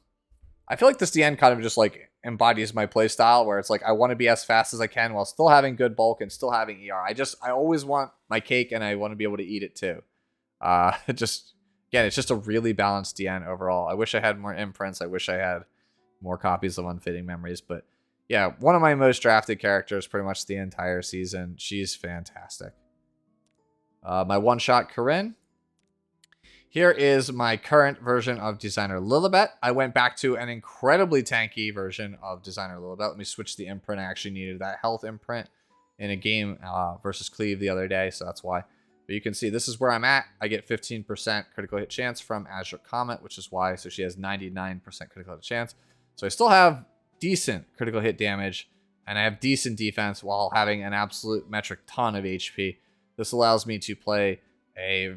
feel like this DN kind of just, like, embodies my playstyle, where it's like, I want to be as fast as I can while still having good bulk and still having ER. I always want my cake, and I want to be able to eat it, too. Again, it's just a really balanced DN overall. I wish I had more imprints. I wish I had more copies of Unfading Memories, but yeah, one of my most drafted characters pretty much the entire season. She's fantastic. My one-shot Corinne. Here is my current version of Designer Lilibet. I went back to an incredibly tanky version of Designer Lilibet. Let me switch the imprint. I actually needed that health imprint in a game versus Cleave the other day, so that's why. But you can see this is where I'm at. I get 15% critical hit chance from Azure Comet, which is why. So she has 99% critical hit chance. So I still have decent critical hit damage, and I have decent defense while having an absolute metric ton of HP. This allows me to play I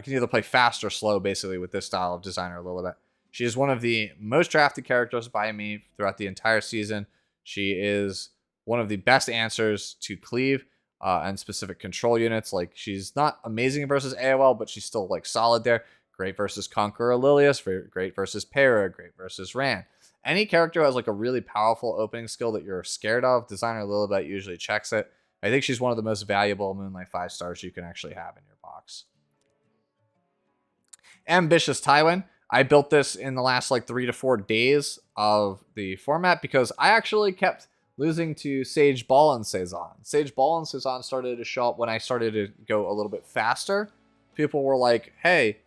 can either play fast or slow, basically, with this style of Designer Lilibet. She is one of the most drafted characters by me throughout the entire season. She is one of the best answers to Cleave and specific control units. Like, she's not amazing versus AOL, but she's still, like, solid there. Great versus Conqueror Lilias, great versus Peira, great versus Ran. Any character who has like a really powerful opening skill that you're scared of, Designer Lilibet usually checks it. I think she's one of the most valuable Moonlight 5 stars you can actually have in your box. Ambitious Tywin. I built this in the last like 3 to 4 days of the format because I actually kept losing to Sage Ball and Cezanne. Sage Ball and Cezanne started to show up when I started to go a little bit faster. People were like, hey,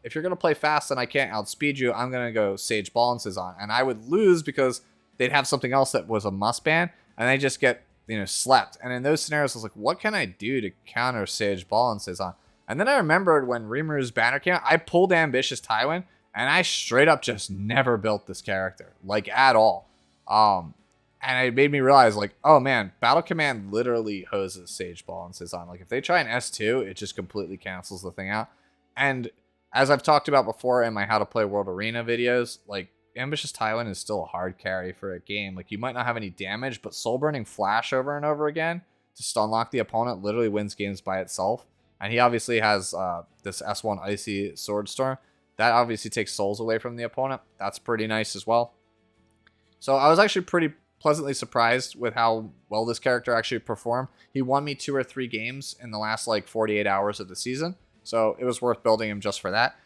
if you're going to play fast and I can't outspeed you, I'm going to go Sage Ball and Cezanne. And I would lose because they'd have something else that was a must ban, and they just get, slept. And in those scenarios, I was like, what can I do to counter Sage Ball and Cezanne? And then I remembered when Rimuru's banner came out, I pulled Ambitious Tywin, and I straight up just never built this character, like at all. And it made me realize, like, oh man, Battle Command literally hoses Sage Ball and Cezanne. Like, if they try an S2, it just completely cancels the thing out. And as I've talked about before in my How to Play World Arena videos, like, Ambitious Tywin is still a hard carry for a game. Like, you might not have any damage, but Soul Burning Flash over and over again to stun lock the opponent literally wins games by itself. And he obviously has this S1 Icy Sword Storm. That obviously takes souls away from the opponent. That's pretty nice as well. So I was actually pretty pleasantly surprised with how well this character actually performed. He won me 2 or 3 games in the last, like, 48 hours of the season. So it was worth building him just for that.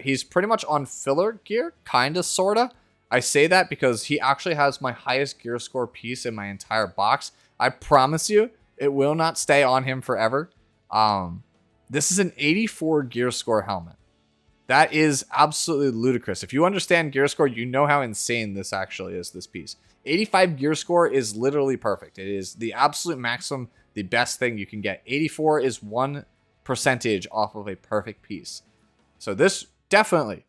He's pretty much on filler gear, kind of, sort of. I say that because he actually has my highest gear score piece in my entire box. I promise you, it will not stay on him forever. This is an 84 gear score helmet. That is absolutely ludicrous. If you understand gear score, you know how insane this actually is, this piece. 85 gear score is literally perfect. It is the absolute maximum, the best thing you can get. 84 is 1% off of a perfect piece. So this definitely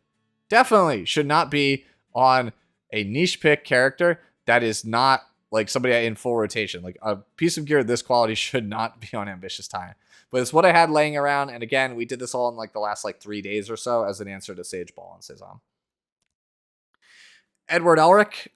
should not be on a niche pick character that is not like somebody in full rotation. Like, a piece of gear of this quality should not be on Ambitious Time. But it's what I had laying around, and again, we did this all in like the last like 3 days or so as an answer to Sage Ball and Cezanne. Edward Elric,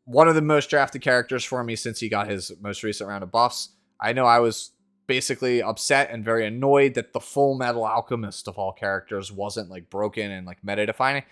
one of the most drafted characters for me since he got his most recent round of buffs. I know I was basically upset and very annoyed that the Full Metal Alchemist of all characters wasn't like broken and like meta defining.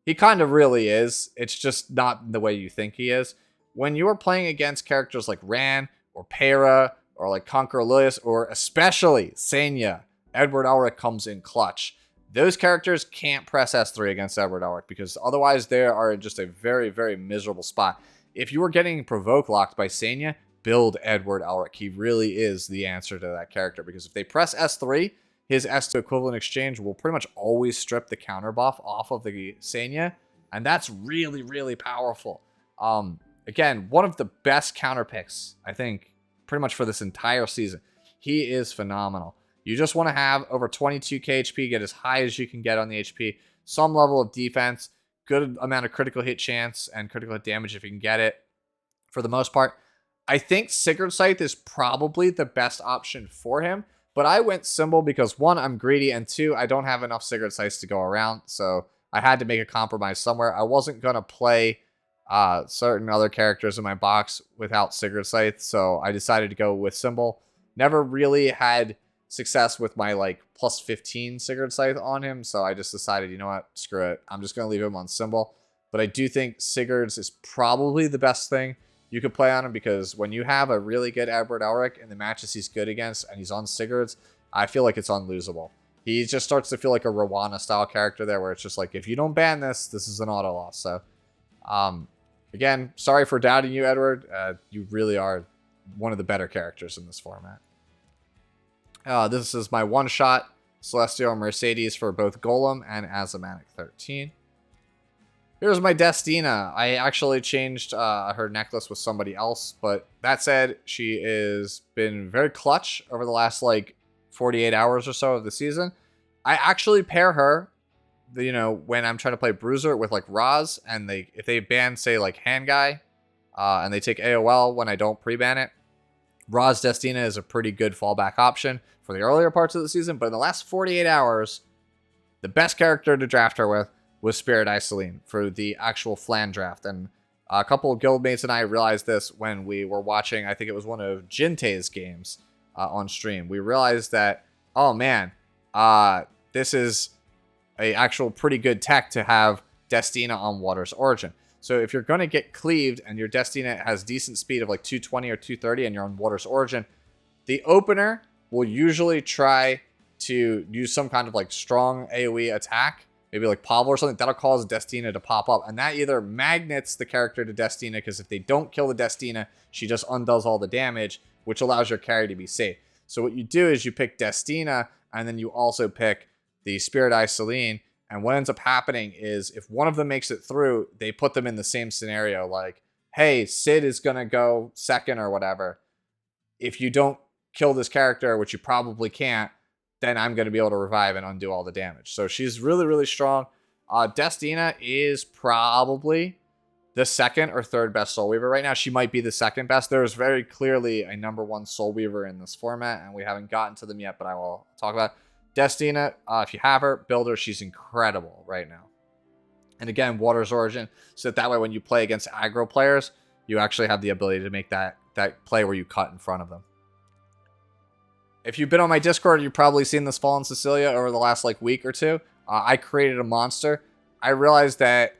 He kind of really is. It's just not the way you think he is. When you are playing against characters like Ran or Peira or like Conqueror Lilias or especially Senya, Edward Elric comes in clutch. Those characters can't press S3 against Edward Elric because otherwise they are in just a very, very miserable spot. If you were getting provoke locked by Senya, build Edward Elric. He really is the answer to that character, because if they press S3, his S2 equivalent exchange will pretty much always strip the counter buff off of the Senya, and that's really, really powerful. Again, one of the best counter picks, I think, pretty much for this entire season. He is phenomenal. You just want to have over 22k HP, get as high as you can get on the HP, some level of defense, good amount of critical hit chance and critical hit damage if you can get it. For the most part, I think Sigurd Scythe is probably the best option for him, but I went Symbol because 1, I'm greedy, and 2, I don't have enough Sigurd Scythes to go around, so I had to make a compromise somewhere. I wasn't going to play certain other characters in my box without Sigurd Scythe, so I decided to go with Symbol. Never really had success with my like plus 15 Sigurd Scythe on him, so I just decided, you know what, screw it. I'm just going to leave him on Symbol. But I do think Sigurd's is probably the best thing you could play on him, because when you have a really good Edward Elric in the matches he's good against and he's on Sigurd's, I feel like it's unlosable. He just starts to feel like a Rowana style character there, where it's just like, if you don't ban this, this is an auto loss. So, again, sorry for doubting you, Edward. You really are one of the better characters in this format. This is my one-shot Celestial Mercedes for both Golem and Azimanic 13. Here's my Destina. I actually changed her necklace with somebody else, but that said, she has been very clutch over the last like 48 hours or so of the season. I actually pair her, you know, when I'm trying to play Bruiser with like Roz, and if they ban, say, like Hand Guy, and they take AOL when I don't pre-ban it, Roz Destina is a pretty good fallback option for the earlier parts of the season. But in the last 48 hours, the best character to draft her with was Spirit Eye Celine for the actual Flan draft. And a couple of guildmates and I realized this when we were watching, I think it was one of Jinte's games on stream. We realized that, oh man, this is a actual pretty good tech to have Destina on Water's Origin. So if you're going to get cleaved and your Destina has decent speed of like 220 or 230 and you're on Water's Origin, the opener will usually try to use some kind of like strong AoE attack, maybe like Pavel or something, that'll cause Destina to pop up. And that either magnets the character to Destina, because if they don't kill the Destina, she just undoes all the damage, which allows your carry to be safe. So what you do is you pick Destina, and then you also pick the Spirit Eye Celine. And what ends up happening is if one of them makes it through, they put them in the same scenario. Like, hey, Sid is going to go second or whatever. If you don't kill this character, which you probably can't, then I'm going to be able to revive and undo all the damage. So she's really, really strong. Destina is probably the second or third best Soul Weaver right now. She might be the second best. There is very clearly a #1 Soul Weaver in this format, and we haven't gotten to them yet, but I will talk about it. Destina, if you have her, build her. She's incredible right now. And again, Water's Origin, so that way when you play against aggro players, you actually have the ability to make that play where you cut in front of them. If you've been on my Discord, you've probably seen this Fallen Cecilia over the last like week or two. I created a monster. I realized that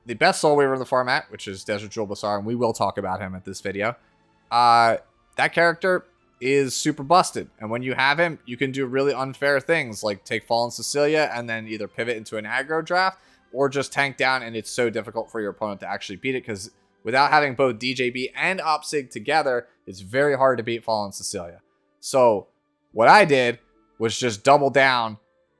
the best Soul Weaver in the format, which is Desert Jewel Basar, and we will talk about him at this video, that character is super busted. And when you have him, you can do really unfair things like take Fallen Cecilia and then either pivot into an aggro draft or just tank down, and it's so difficult for your opponent to actually beat it, because without having both DJB and OpSig together, it's very hard to beat Fallen Cecilia. So what I did was just double down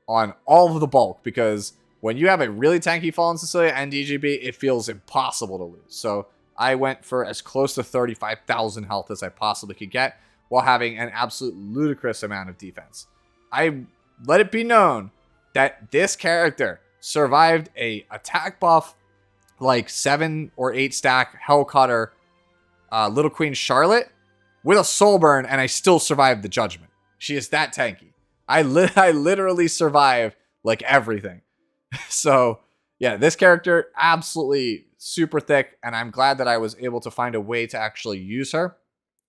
on all of the bulk, because when you have a really tanky Fallen Cecilia and DJB, it feels impossible to lose. So I went for as close to 35,000 health as I possibly could get, while having an absolute ludicrous amount of defense. I let it be known that this character survived a attack buff like 7 or 8 stack Hellcutter Little Queen Charlotte with a soul burn, and I still survived the judgment. She is that tanky. I literally survive like everything. So yeah, this character absolutely super thick, and I'm glad that I was able to find a way to actually use her.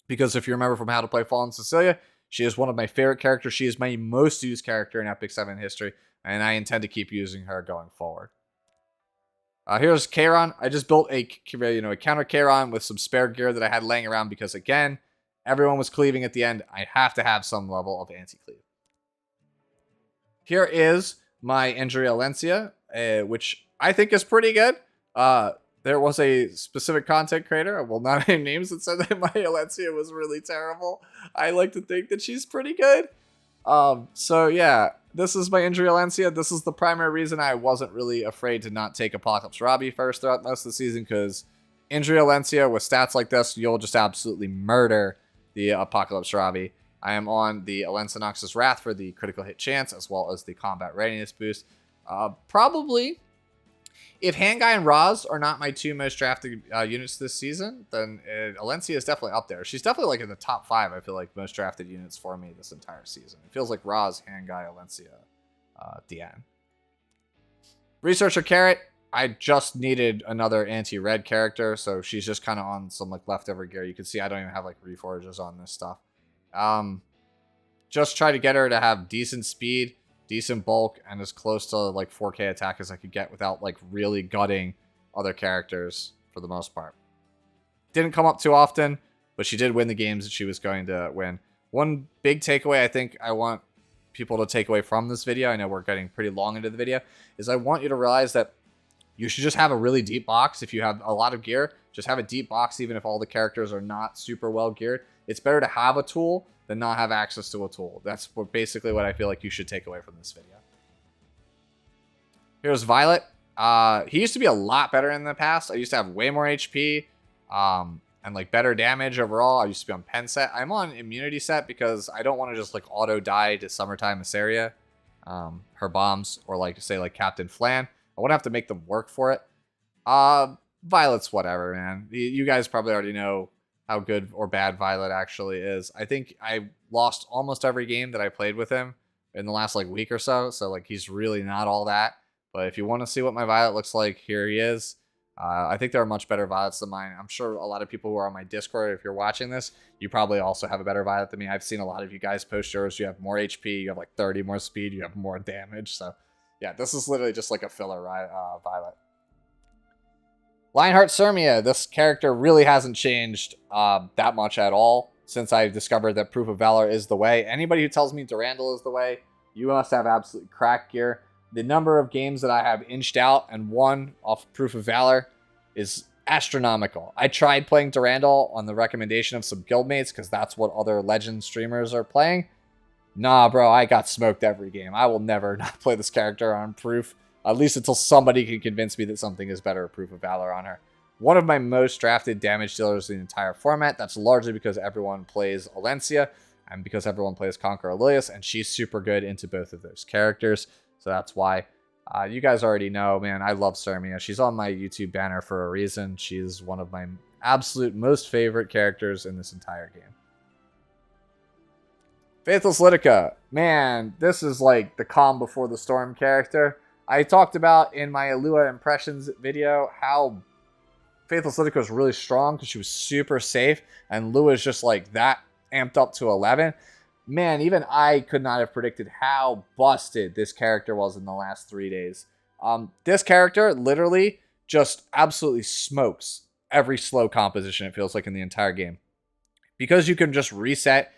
Because if you remember from How to Play Fallen Cecilia, she is one of my favorite characters. She is my most used character in Epic 7 history, and I intend to keep using her going forward. Here's Kairon. I just built a counter Kairon with some spare gear that I had laying around because, again, everyone was cleaving at the end. I have to have some level of anti-cleave. Here is my Injury Alencia, which I think is pretty good. The there was a specific content creator, I will not name names, that said that my Alencia was really terrible. I like to think that she's pretty good. So yeah, this is my injury Alencia. This is the primary reason I wasn't really afraid to not take Apocalypse Robbie first throughout most of the season, because injury Alencia with stats like this, you'll just absolutely murder the Apocalypse Robbie. I am on the Alensa Noxus Wrath for the critical hit chance, as well as the combat readiness boost. Probably, if Hangai and Raz are not my two most drafted units this season, then Alencia is definitely up there. She's definitely like in the top 5, I feel like, most drafted units for me this entire season. It feels like Raz, Hangai, Alencia, Diene. Researcher Carrot, I just needed another anti-red character, so she's just kind of on some like leftover gear. You can see I don't even have like reforges on this stuff. Just try to get her to have decent speed, decent bulk, and as close to like 4K attack as I could get without like really gutting other characters for the most part. Didn't come up too often, but she did win the games that she was going to win. One big takeaway I think I want people to take away from this video, I know we're getting pretty long into the video, is I want you to realize that you should just have a really deep box. If you have a lot of gear, just have a deep box even if all the characters are not super well geared. It's better to have a tool than not have access to a tool. That's basically what I feel like you should take away from this video. Here's Violet. He used to be a lot better in the past. I used to have way more HP and like better damage overall. I used to be on pen set. I'm on immunity set because I don't want to just like auto die to Summertime Iseria, her bombs, or like say like Captain Flan. I want to have to make them work for it. Violet's whatever, man. You guys probably already know how good or bad Violet actually is. I think I lost almost every game that I played with him in the last like week or so. So like he's really not all that. But if you want to see what my Violet looks like, here he is. I think there are much better Violets than mine. I'm sure a lot of people who are on my Discord, if you're watching this, you probably also have a better Violet than me. I've seen a lot of you guys post yours. You have more HP. You have like 30 more speed. You have more damage. So yeah, this is literally just like a filler Violet. Lionheart Serimia, this character really hasn't changed that much at all since I discovered that Proof of Valor is the way. Anybody who tells me Durandal is the way, you must have absolute crack gear. The number of games that I have inched out and won off Proof of Valor is astronomical. I tried playing Durandal on the recommendation of some guildmates because that's what other Legend streamers are playing. Nah, bro, I got smoked every game. I will never not play this character on Proof. At least until somebody can convince me that something is better Proof of Valor on her. One of my most drafted damage dealers in the entire format. That's largely because everyone plays Alencia and because everyone plays Conqueror Lilias, and she's super good into both of those characters. So that's why. You guys already know, man, I love Serimia. She's on my YouTube banner for a reason. She's one of my absolute most favorite characters in this entire game. Faithless Lidica. Man, this is like the calm before the storm character. I talked about in my Alua Impressions video how Faithless Lidica was really strong because she was super safe, and Lua is just like that amped up to 11. Man, even I could not have predicted how busted this character was in the last 3 days. This character literally just absolutely smokes every slow composition, it feels like, in the entire game. Because you can just reset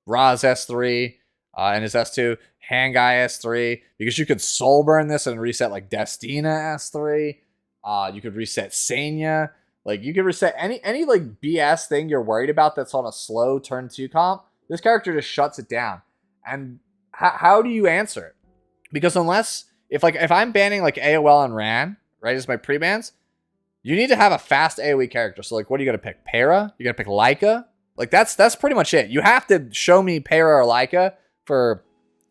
Raz S3 and his S2, Hangai S3, because you could soul burn this and reset like Destina S3. You could reset Senya. Like you could reset any like BS thing you're worried about that's on a slow turn 2 comp. This character just shuts it down. And how do you answer it? Because unless if I'm banning like AOL and Ran, right, as my pre-bans, you need to have a fast AoE character. So like what are you gonna pick? Peira? You're gonna pick Lyca? Like that's pretty much it. You have to show me Peira or Lyca for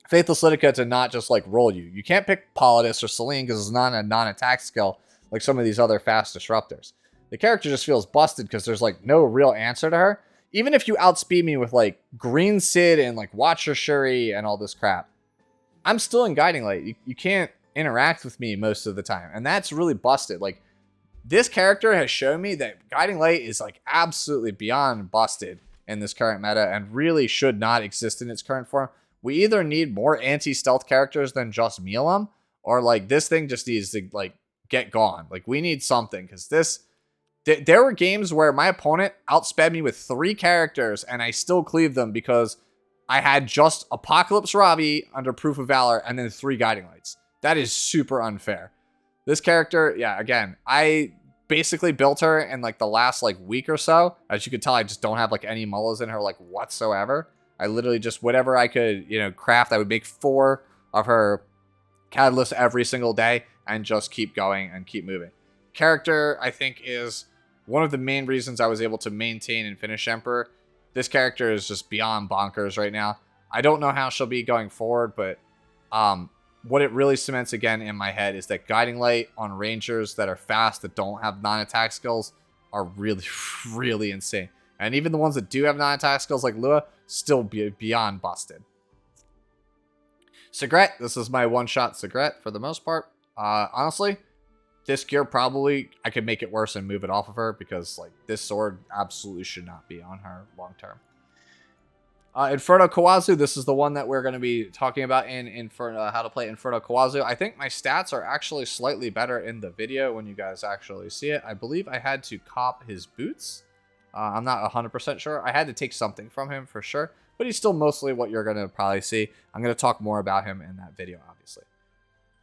Faithless Lidica to not just like roll you. You can't pick Politis or Celine because it's not a non-attack skill like some of these other fast disruptors. The character just feels busted because there's like no real answer to her. Even if you outspeed me with like Green Sid and like Watcher Shuri and all this crap, I'm still in Guiding Light. You can't interact with me most of the time. And that's really busted. Like this character has shown me that Guiding Light is like absolutely beyond busted in this current meta and really should not exist in its current form. We either need more anti-stealth characters than just Milam, or like this thing just needs to like get gone. Like we need something because this... There were games where my opponent outsped me with 3 characters and I still cleaved them because I had just Apocalypse Robbie under Proof of Valor and then 3 Guiding Lights. That is super unfair. This character, yeah, again, I basically built her in like the last like week or so. As you can tell, I just don't have like any mullahs in her like whatsoever. I literally just whatever I could, you know, craft. I would make 4 of her catalysts every single day and just keep going and keep moving. Character, I think, is one of the main reasons I was able to maintain and finish Emperor. This character is just beyond bonkers right now. I don't know how she'll be going forward, but what it really cements again in my head is that Guiding Light on Rangers that are fast, that don't have non-attack skills, are really, really insane. And even the ones that do have non-attack skills like Lua, still beyond busted. Sigret, this is my one-shot Sigret for the most part. Honestly, this gear probably, I could make it worse and move it off of her because like this sword absolutely should not be on her long-term. Inferno Kawazu, this is the one that we're going to be talking about in Inferno, how to play Inferno Kawazu. I think my stats are actually slightly better in the video when you guys actually see it. I believe I had to cop his boots. I'm not 100% sure. I had to take something from him for sure, but he's still mostly what you're going to probably see. I'm going to talk more about him in that video, obviously.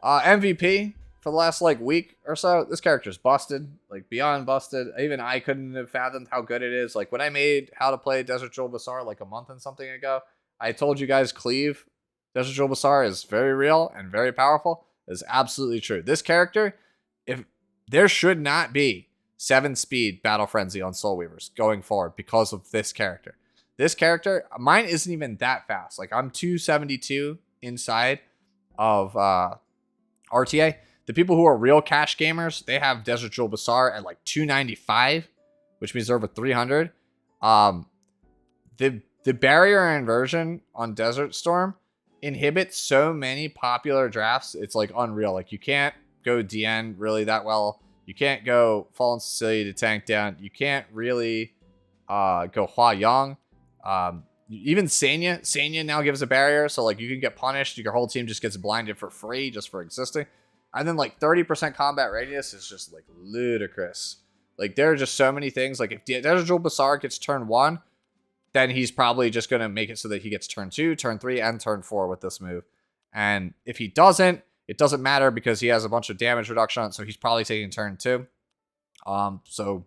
MVP for the last like week or so, this character's busted, like beyond busted. Even I couldn't have fathomed how good it is. Like when I made How to Play Desert Jewel Basar like a month and something ago, I told you guys Cleave Desert Jewel Basar is very real and very powerful. It's absolutely true. This character, if there should not be 7-speed Battle Frenzy on Soul Weavers going forward because of this character. This character, mine isn't even that fast. Like I'm 272 inside of RTA. The people who are real cash gamers, they have Desert Jewel Basar at like 295, which means they're over 300. The barrier inversion on Desert Storm inhibits so many popular drafts. It's like unreal. Like you can't go DN really that well. You can't go Fallen Cecilia to tank down. You can't really go Hwayoung. Even Senya now gives a barrier, so like you can get punished. Your whole team just gets blinded for free just for existing. And then like 30% combat radius is just like ludicrous. Like there are just so many things. Like if Desert Jewel Basar gets turn 1, then he's probably just going to make it so that he gets turn 2, turn 3, and turn 4 with this move. And if he doesn't, it doesn't matter because he has a bunch of damage reduction on it, so he's probably taking turn 2. So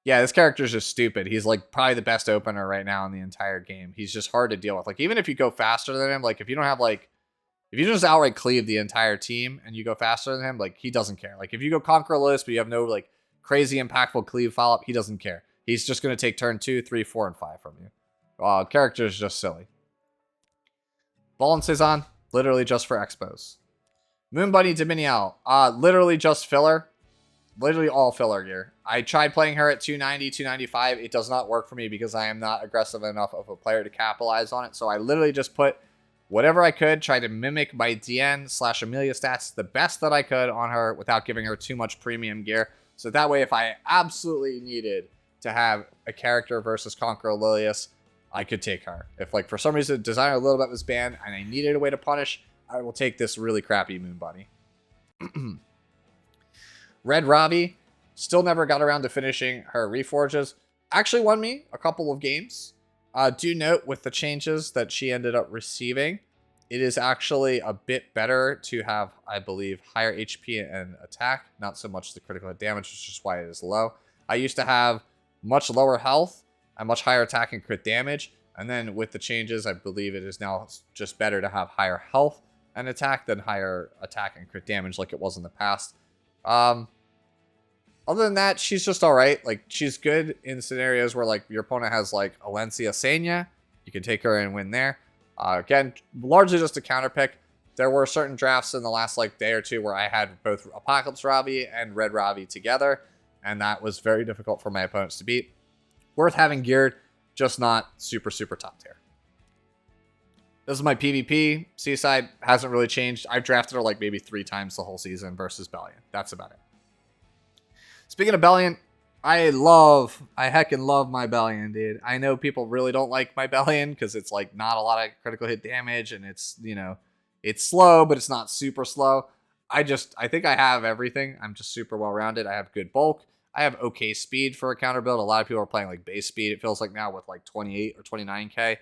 yeah, this character is just stupid. He's like probably the best opener right now in the entire game. He's just hard to deal with. Like even if you go faster than him, like if you don't have like, if you just outright cleave the entire team and you go faster than him, like he doesn't care. Like if you go Conqueror Lilias but you have no like crazy impactful cleave follow-up, he doesn't care. He's just going to take turn 2, 3, 4, and 5 from you. Character is just silly. Ball and Cezanne, literally just for expos. Moon Bunny Dominial, literally just filler. Literally all filler gear. I tried playing her at 290, 295. It does not work for me because I am not aggressive enough of a player to capitalize on it. So I literally just put whatever I could, try to mimic my Diene/Amelia stats the best that I could on her without giving her too much premium gear. So that way, if I absolutely needed to have a character versus Conqueror Lilias, I could take her. If like for some reason Designer a little bit was banned and I needed a way to punish, I will take this really crappy Moon Bunny. Red Robbie, still never got around to finishing her Reforges. Actually won me a couple of games. Do note with the changes that she ended up receiving, it is actually a bit better to have, I believe, higher HP and attack, not so much the critical hit damage, which is why it is low. I used to have much lower health and much higher attack and crit damage, and then with the changes, I believe it is now just better to have higher health and attack than higher attack and crit damage like it was in the past. Other than that, she's just all right. Like, she's good in scenarios where, like, your opponent has, like, Alencia Senya. You can take her and win there. Again, largely just a counter pick. There were certain drafts in the last, like, day or two where I had both Apocalypse Ravi and Red Ravi together, and that was very difficult for my opponents to beat. Worth having geared, just not super, super top tier. This is my PvP. Seaside hasn't really changed. I've drafted her, like, maybe 3 times the whole season versus Belian. That's about it. Speaking of Belian, I heckin' love my Belian, dude. I know people really don't like my Belian because it's like not a lot of critical hit damage and it's, you know, it's slow, but it's not super slow. I think I have everything. I'm just super well-rounded. I have good bulk. I have okay speed for a counter build. A lot of people are playing like base speed, it feels like now, with like 28 or 29k.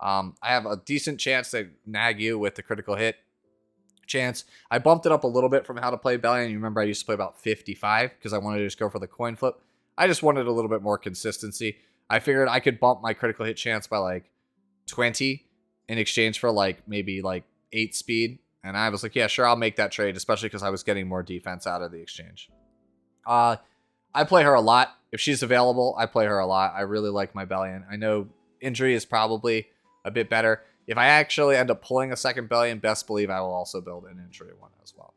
I have a decent chance to nag you with the critical hit chance. I bumped it up a little bit from how to play Belian. You remember I used to play about 55 because I wanted to just go for the coin flip. I just wanted a little bit more consistency. I figured I could bump my critical hit chance by like 20 in exchange for like maybe like 8 speed. And I was like, yeah, sure, I'll make that trade, especially because I was getting more defense out of the exchange. I play her a lot. If she's available, I play her a lot. I really like my Belian. I know injury is probably a bit better. If I actually end up pulling a second Belian, best believe I will also build an injury one as well.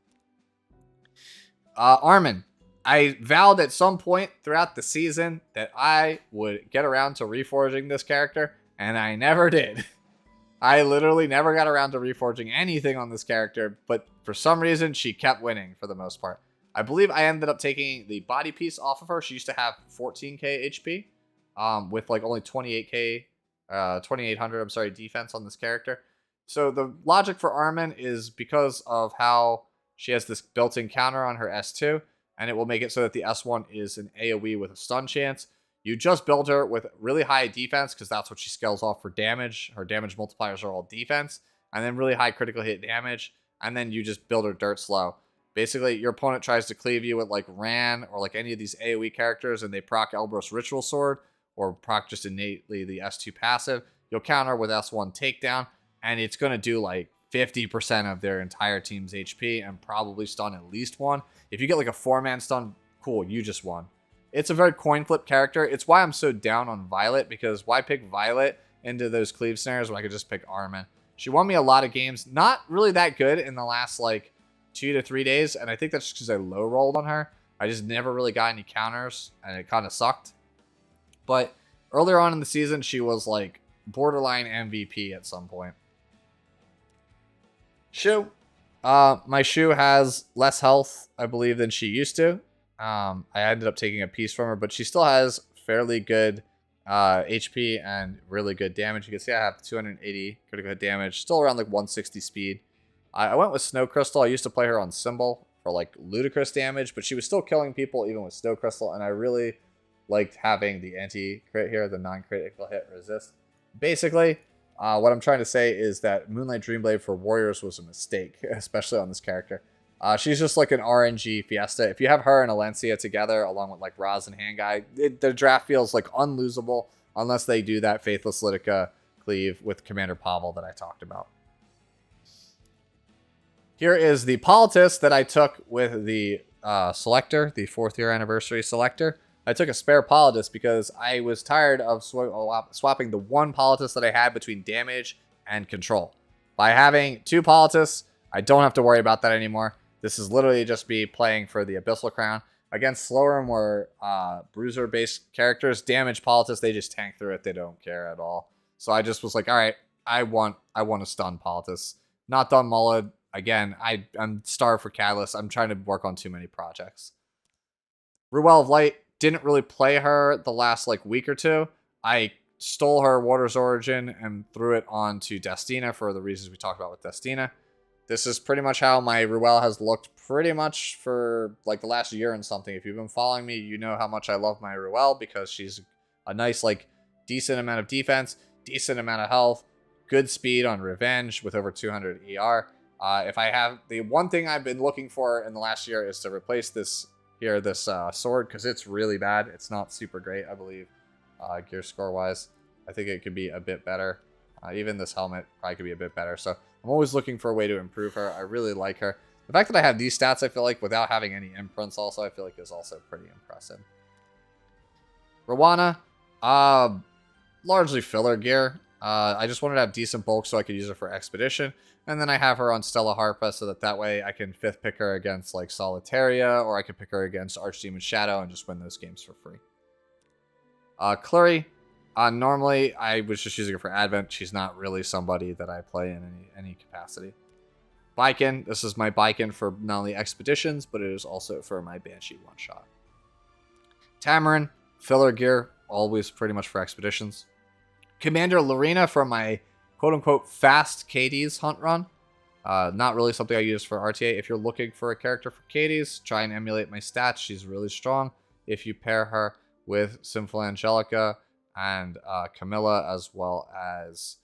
Armin. I vowed at some point throughout the season that I would get around to reforging this character, and I never did. I literally never got around to reforging anything on this character, but for some reason, she kept winning for the most part. I believe I ended up taking the body piece off of her. She used to have 14k HP with like only 28k, 2800, I'm sorry, defense on this character. So the logic for Armin is because of how she has this built-in counter on her S2, and it will make it so that the S1 is an AoE with a stun chance. You just build her with really high defense because that's what she scales off for damage. Her damage multipliers are all defense, and then really high critical hit damage, and then you just build her dirt slow. Basically, your opponent tries to cleave you with like Ran or like any of these AoE characters, and they proc Elbros Ritual Sword or proc just innately the S2 passive. You'll counter with S1 takedown, and it's going to do like 50% of their entire team's HP and probably stun at least one. If you get like a 4-man stun, cool, you just won. It's a very coin flip character. It's why I'm so down on Violet, because why pick Violet into those cleave snares when I could just pick Armin? She won me a lot of games. Not really that good in the last like 2 to 3 days, and I think that's just because I low rolled on her. I just never really got any counters, and it kind of sucked. But earlier on in the season, she was like borderline MVP at some point. Shu. My Shu has less health, I believe, than she used to. I ended up taking a piece from her, but she still has fairly good HP and really good damage. You can see I have 280 critical hit damage, still around like 160 speed. I went with Snow Crystal. I used to play her on Symbol for like ludicrous damage, but she was still killing people even with Snow Crystal, and I really liked having the anti-crit here, the non-critical hit resist. Basically, what I'm trying to say is that Moonlight Dreamblade for Warriors was a mistake, especially on this character. She's just like an RNG Fiesta. If you have her and Alencia together, along with like Raz and Hangai, the draft feels like unlosable unless they do that Faithless Lidica cleave with Commander Pavel that I talked about. Here is the Politis that I took with the Selector, the 4th year anniversary Selector. I took a spare Politis because I was tired of swapping the one Politis that I had between damage and control. By having 2 Politis, I don't have to worry about that anymore. This is literally just me playing for the Abyssal Crown. Against slower and more bruiser-based characters, damage Politis, they just tank through it. They don't care at all. So I just was like, all right, I want to stun Politis. Not done Mullet. Again, I'm starved for Catalyst. I'm trying to work on too many projects. Ruel of Light, didn't really play her the last like week or two. I stole her Water's Origin and threw it onto Destina for the reasons we talked about with Destina. This is pretty much how my Ruel has looked pretty much for like the last year and something. If you've been following me, you know how much I love my Ruel because she's a nice, like, decent amount of defense, decent amount of health, good speed on Revenge with over 200 ER. If I have the one thing I've been looking for in the last year is to replace this here, this sword, because it's really bad. It's not super great, I believe, gear score wise. I think it could be a bit better. Even this helmet probably could be a bit better. So I'm always looking for a way to improve her. I really like her. The fact that I have these stats, I feel like, without having any imprints also, I feel like is also pretty impressive. Rowana, largely filler gear. I just wanted to have decent bulk so I could use her for Expedition. And then I have her on Stella Harpa so that way I can 5th pick her against like Solitaria, or I could pick her against Archdemon Shadow and just win those games for free. Clury, normally I was just using her for Advent. She's not really somebody that I play in any capacity. Baiken, this is my Baiken for not only Expeditions, but it is also for my Banshee one-shot. Tamarin, filler gear, always pretty much for Expeditions. Commander Lorena for my quote-unquote fast KD's hunt run. Not really something I use for RTA. If you're looking for a character for KD's, try and emulate my stats. She's really strong. If you pair her with Sinful Angelica and Camilla, as well as,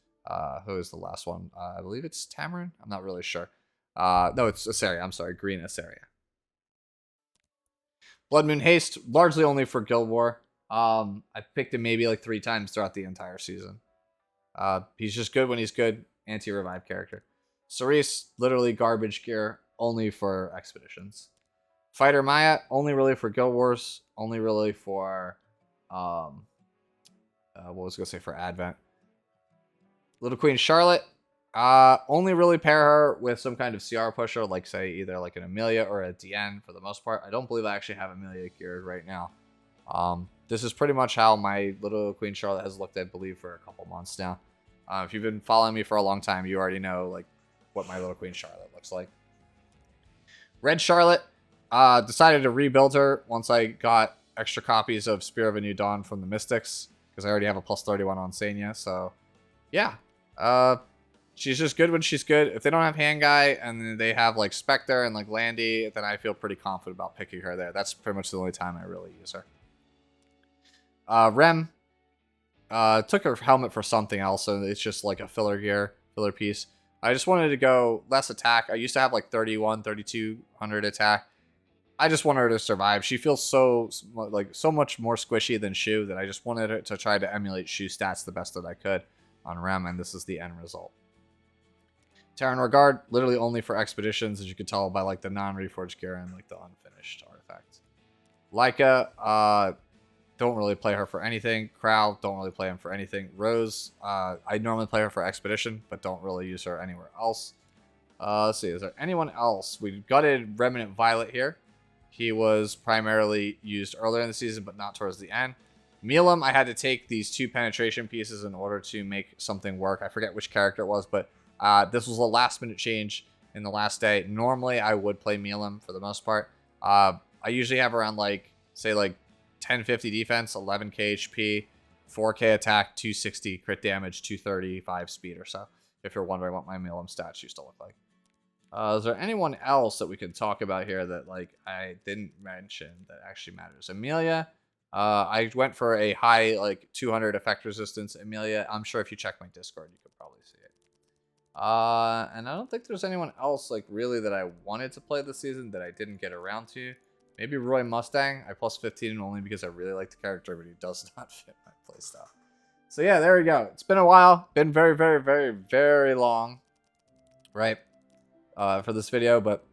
who is the last one? I believe it's Tamarin. I'm not really sure. No, it's Iseria. I'm sorry, green Iseria. Blood Moon Haste, largely only for Guild War. I picked him maybe like 3 times throughout the entire season. He's just good when he's good. Anti-revive character. Cerise, literally garbage gear, only for expeditions. Fighter Maya, only really for Guild Wars, only really for, what was I going to say, for Advent. Little Queen Charlotte, only really pair her with some kind of CR pusher, like say either like an Amelia or a Diene for the most part. I don't believe I actually have Amelia geared right now. This is pretty much how my Little Queen Charlotte has looked, I believe, for a couple months now. If you've been following me for a long time, you already know like what my Little Queen Charlotte looks like. Red Charlotte, decided to rebuild her once I got extra copies of Spear of a New Dawn from the Mystics, because I already have a plus 31 on Senya, so yeah. She's just good when she's good. If they don't have Hand Guy and they have like Specter and like Landy, then I feel pretty confident about picking her there. That's pretty much the only time I really use her. Rem, took her helmet for something else, so it's just like a filler piece. I just wanted to go less attack. I used to have like 3,200 attack. I just want her to survive. She feels so much more squishy than Shu that I just wanted her to try to emulate Shu stats the best that I could on Rem, and this is the end result. Terran Regard, literally only for expeditions, as you can tell by like the non-reforged gear and like the unfinished artifacts. Leica, don't really play her for anything. Crow, don't really play him for anything. Rose, I normally play her for expedition, but don't really use her anywhere else. Let's see, is there anyone else? We gutted Remnant Violet here. He was primarily used earlier in the season, but not towards the end. Milam, I had to take these 2 penetration pieces in order to make something work. I forget which character it was, but this was a last-minute change in the last day. Normally, I would play Milam for the most part. I usually have around, like, say, like, 1050 defense, 11k HP, 4k attack, 260 crit damage, 235 speed or so, if you're wondering what my Milam stats used to look like. Is there anyone else that we can talk about here that like I didn't mention that actually matters? Amelia, I went for a high like 200 effect resistance Amelia. I'm sure if you check my Discord, you could probably see it. And I don't think there's anyone else like really that I wanted to play this season that I didn't get around to. Maybe Roy Mustang. I plus 15 only because I really like the character, but he does not fit my playstyle. So yeah, there we go. It's been a while. Been very, very, very, very long, right? For this video, but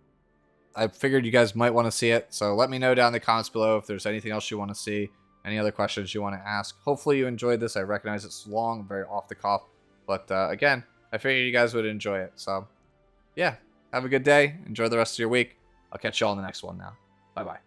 I figured you guys might want to see it. So let me know down in the comments below if there's anything else you want to see, any other questions you want to ask. Hopefully you enjoyed this. I recognize it's long, very off the cuff, but again, I figured you guys would enjoy it. So yeah, have a good day. Enjoy the rest of your week. I'll catch you all in the next one now. Bye-bye.